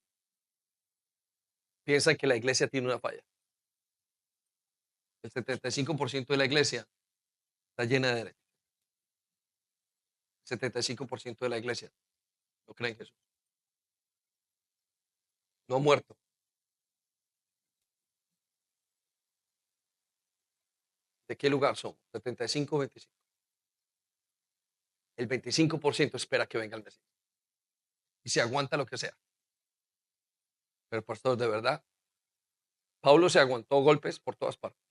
piensa que la iglesia tiene una falla. El 75% de la iglesia está llena de derechos. El 75% de la iglesia no cree en Jesús. No ha muerto. ¿De qué lugar somos? 75 o 25. El 25% espera que venga el Mesías. Y se aguanta lo que sea. Pero pastor, de verdad, Pablo se aguantó golpes por todas partes.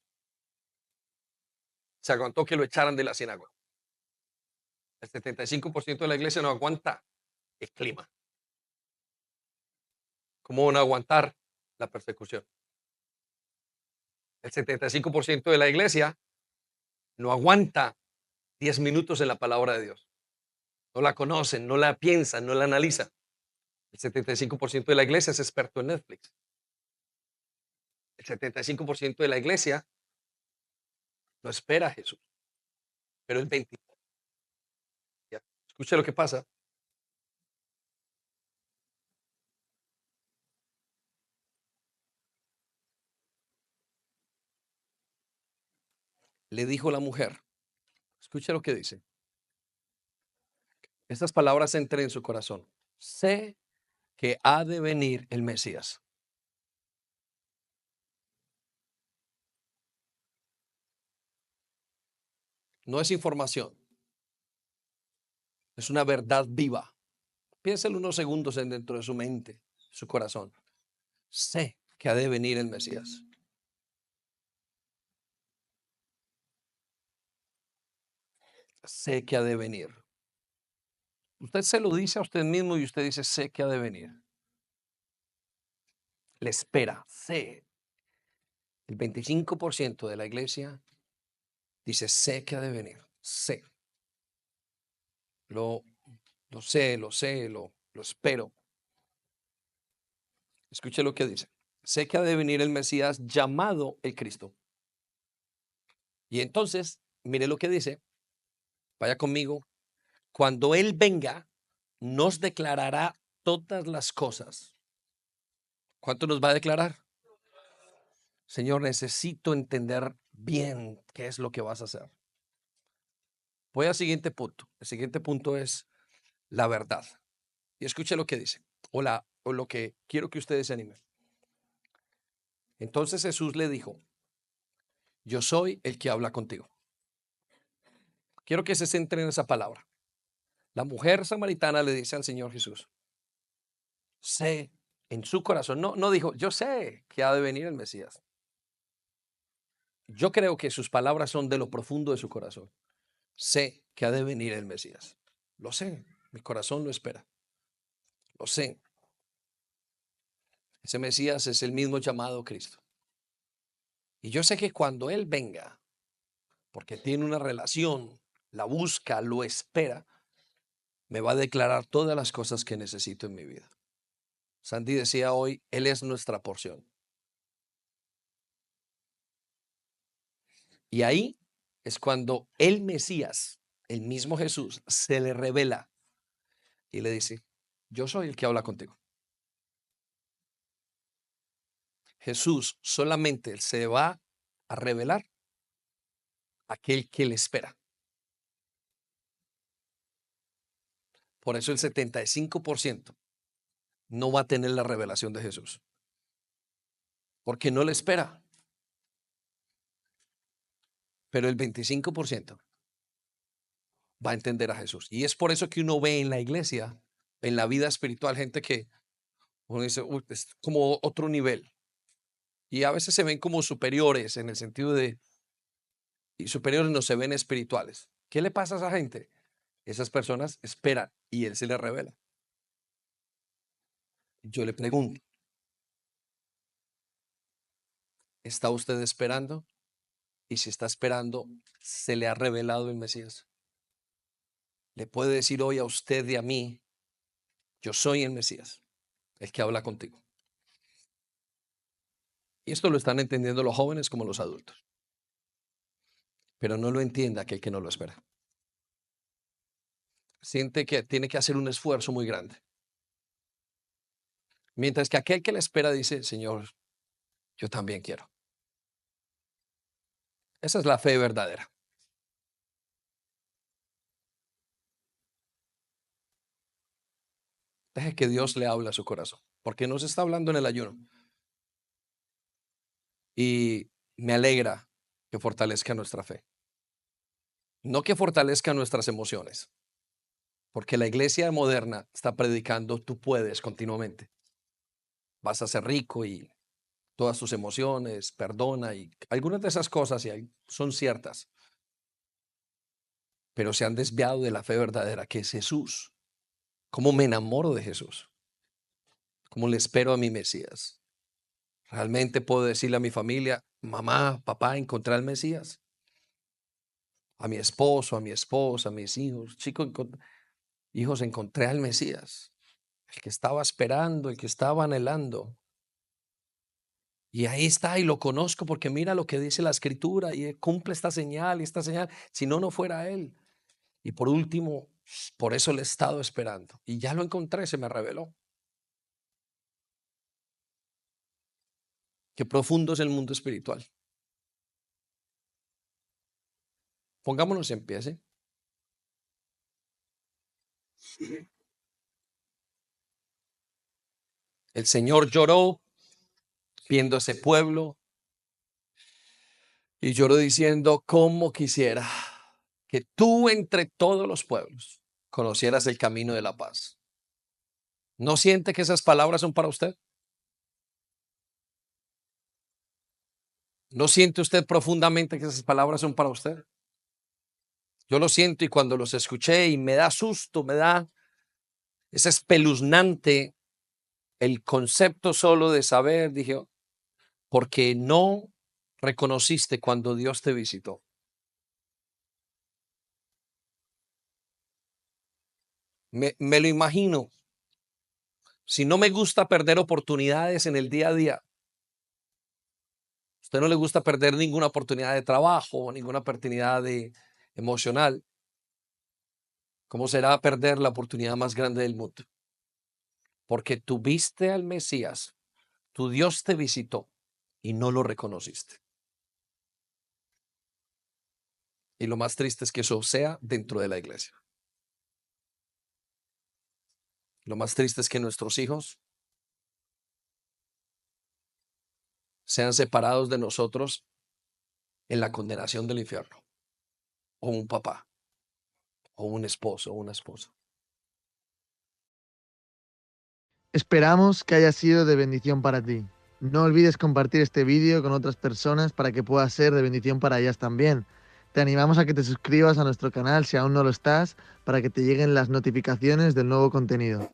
Se aguantó que lo echaran de la sinagoga. El 75% de la iglesia no aguanta el clima. ¿Cómo van a aguantar la persecución? El 75% de la iglesia no aguanta 10 minutos en la palabra de Dios. No la conocen, no la piensan, no la analizan. El 75% de la iglesia es experto en Netflix. El 75% de la iglesia no espera a Jesús. Pero el 20%, escuche lo que pasa. Le dijo la mujer, escuche lo que dice. Estas palabras entren en su corazón. Sé que ha de venir el Mesías. No es información, es una verdad viva. Piénselo unos segundos dentro de su mente, su corazón. Sé que ha de venir el Mesías. Sé que ha de venir. Usted se lo dice a usted mismo y usted dice, sé que ha de venir. Le espera, sé. El 25% de la iglesia dice, sé que ha de venir, sé. Lo, lo espero. Escuche lo que dice. Sé que ha de venir el Mesías llamado el Cristo. Y entonces, mire lo que dice. Vaya conmigo. Cuando Él venga, nos declarará todas las cosas. ¿Cuánto nos va a declarar? Señor, necesito entender bien qué es lo que vas a hacer. Voy al siguiente punto. El siguiente punto es la verdad. Y escuche lo que dice. O lo que quiero que ustedes se animen. Entonces Jesús le dijo, yo soy el que habla contigo. Quiero que se centren en esa palabra. La mujer samaritana le dice al Señor Jesús, sé en su corazón. No dijo, yo sé que ha de venir el Mesías. Yo creo que sus palabras son de lo profundo de su corazón. Sé que ha de venir el Mesías. Lo sé, mi corazón lo espera. Lo sé. Ese Mesías es el mismo llamado Cristo. Y yo sé que cuando Él venga, porque tiene una relación, la busca, lo espera, me va a declarar todas las cosas que necesito en mi vida. Sandy decía hoy, Él es nuestra porción. Y ahí es cuando el Mesías, el mismo Jesús, se le revela y le dice, yo soy el que habla contigo. Jesús solamente se va a revelar a aquel que le espera. Por eso el 75% no va a tener la revelación de Jesús, porque no le espera. Pero el 25% va a entender a Jesús. Y es por eso que uno ve en la iglesia, en la vida espiritual, gente que uno dice, "Uy, es como otro nivel". Y a veces se ven como superiores en el sentido de, y superiores no se ven espirituales. ¿Qué le pasa a esa gente? Esas personas esperan y Él se les revela. Yo le pregunto, ¿está usted esperando? Y si está esperando, ¿se le ha revelado el Mesías? Le puede decir hoy a usted y a mí, yo soy el Mesías, el que habla contigo. Y esto lo están entendiendo los jóvenes como los adultos. Pero no lo entiende aquel que no lo espera. Siente que tiene que hacer un esfuerzo muy grande. Mientras que aquel que le espera dice, Señor, yo también quiero. Esa es la fe verdadera. Deje que Dios le hable a su corazón, porque nos está hablando en el ayuno. Y me alegra que fortalezca nuestra fe. No que fortalezca nuestras emociones, porque la iglesia moderna está predicando, tú puedes continuamente. Vas a ser rico y todas tus emociones, perdona y algunas de esas cosas son ciertas, pero se han desviado de la fe verdadera que es Jesús. ¿Cómo me enamoro de Jesús? ¿Cómo le espero a mi Mesías? ¿Realmente puedo decirle a mi familia, mamá, papá, encontré al Mesías? A mi esposo, a mi esposa, a mis hijos, chicos, hijos, encontré al Mesías, el que estaba esperando, el que estaba anhelando. Y ahí está, y lo conozco porque mira lo que dice la escritura y cumple esta señal y esta señal, si no, no fuera él. Y por último, por eso le he estado esperando. Y ya lo encontré, se me reveló. Qué profundo es el mundo espiritual. Pongámonos en pie, ¿sí? El Señor lloró viendo ese pueblo y lloró diciendo, cómo quisiera que tú entre todos los pueblos conocieras el camino de la paz. ¿No siente que esas palabras son para usted? ¿No siente usted profundamente que esas palabras son para usted? Yo lo siento y cuando los escuché y me da susto, me da Es espeluznante el concepto solo de saber, dije, porque no reconociste cuando Dios te visitó. Me lo imagino. Si no me gusta perder oportunidades en el día a día, usted no le gusta perder ninguna oportunidad de trabajo, ninguna oportunidad emocional, ¿cómo será perder la oportunidad más grande del mundo? Porque tuviste al Mesías, tu Dios te visitó y no lo reconociste. Y lo más triste es que eso sea dentro de la iglesia. Lo más triste es que nuestros hijos sean separados de nosotros en la condenación del infierno, o un papá, o un esposo, o una esposa. Esperamos que haya sido de bendición para ti. No olvides compartir este vídeo con otras personas para que pueda ser de bendición para ellas también. Te animamos a que te suscribas a nuestro canal si aún no lo estás, para que te lleguen las notificaciones del nuevo contenido.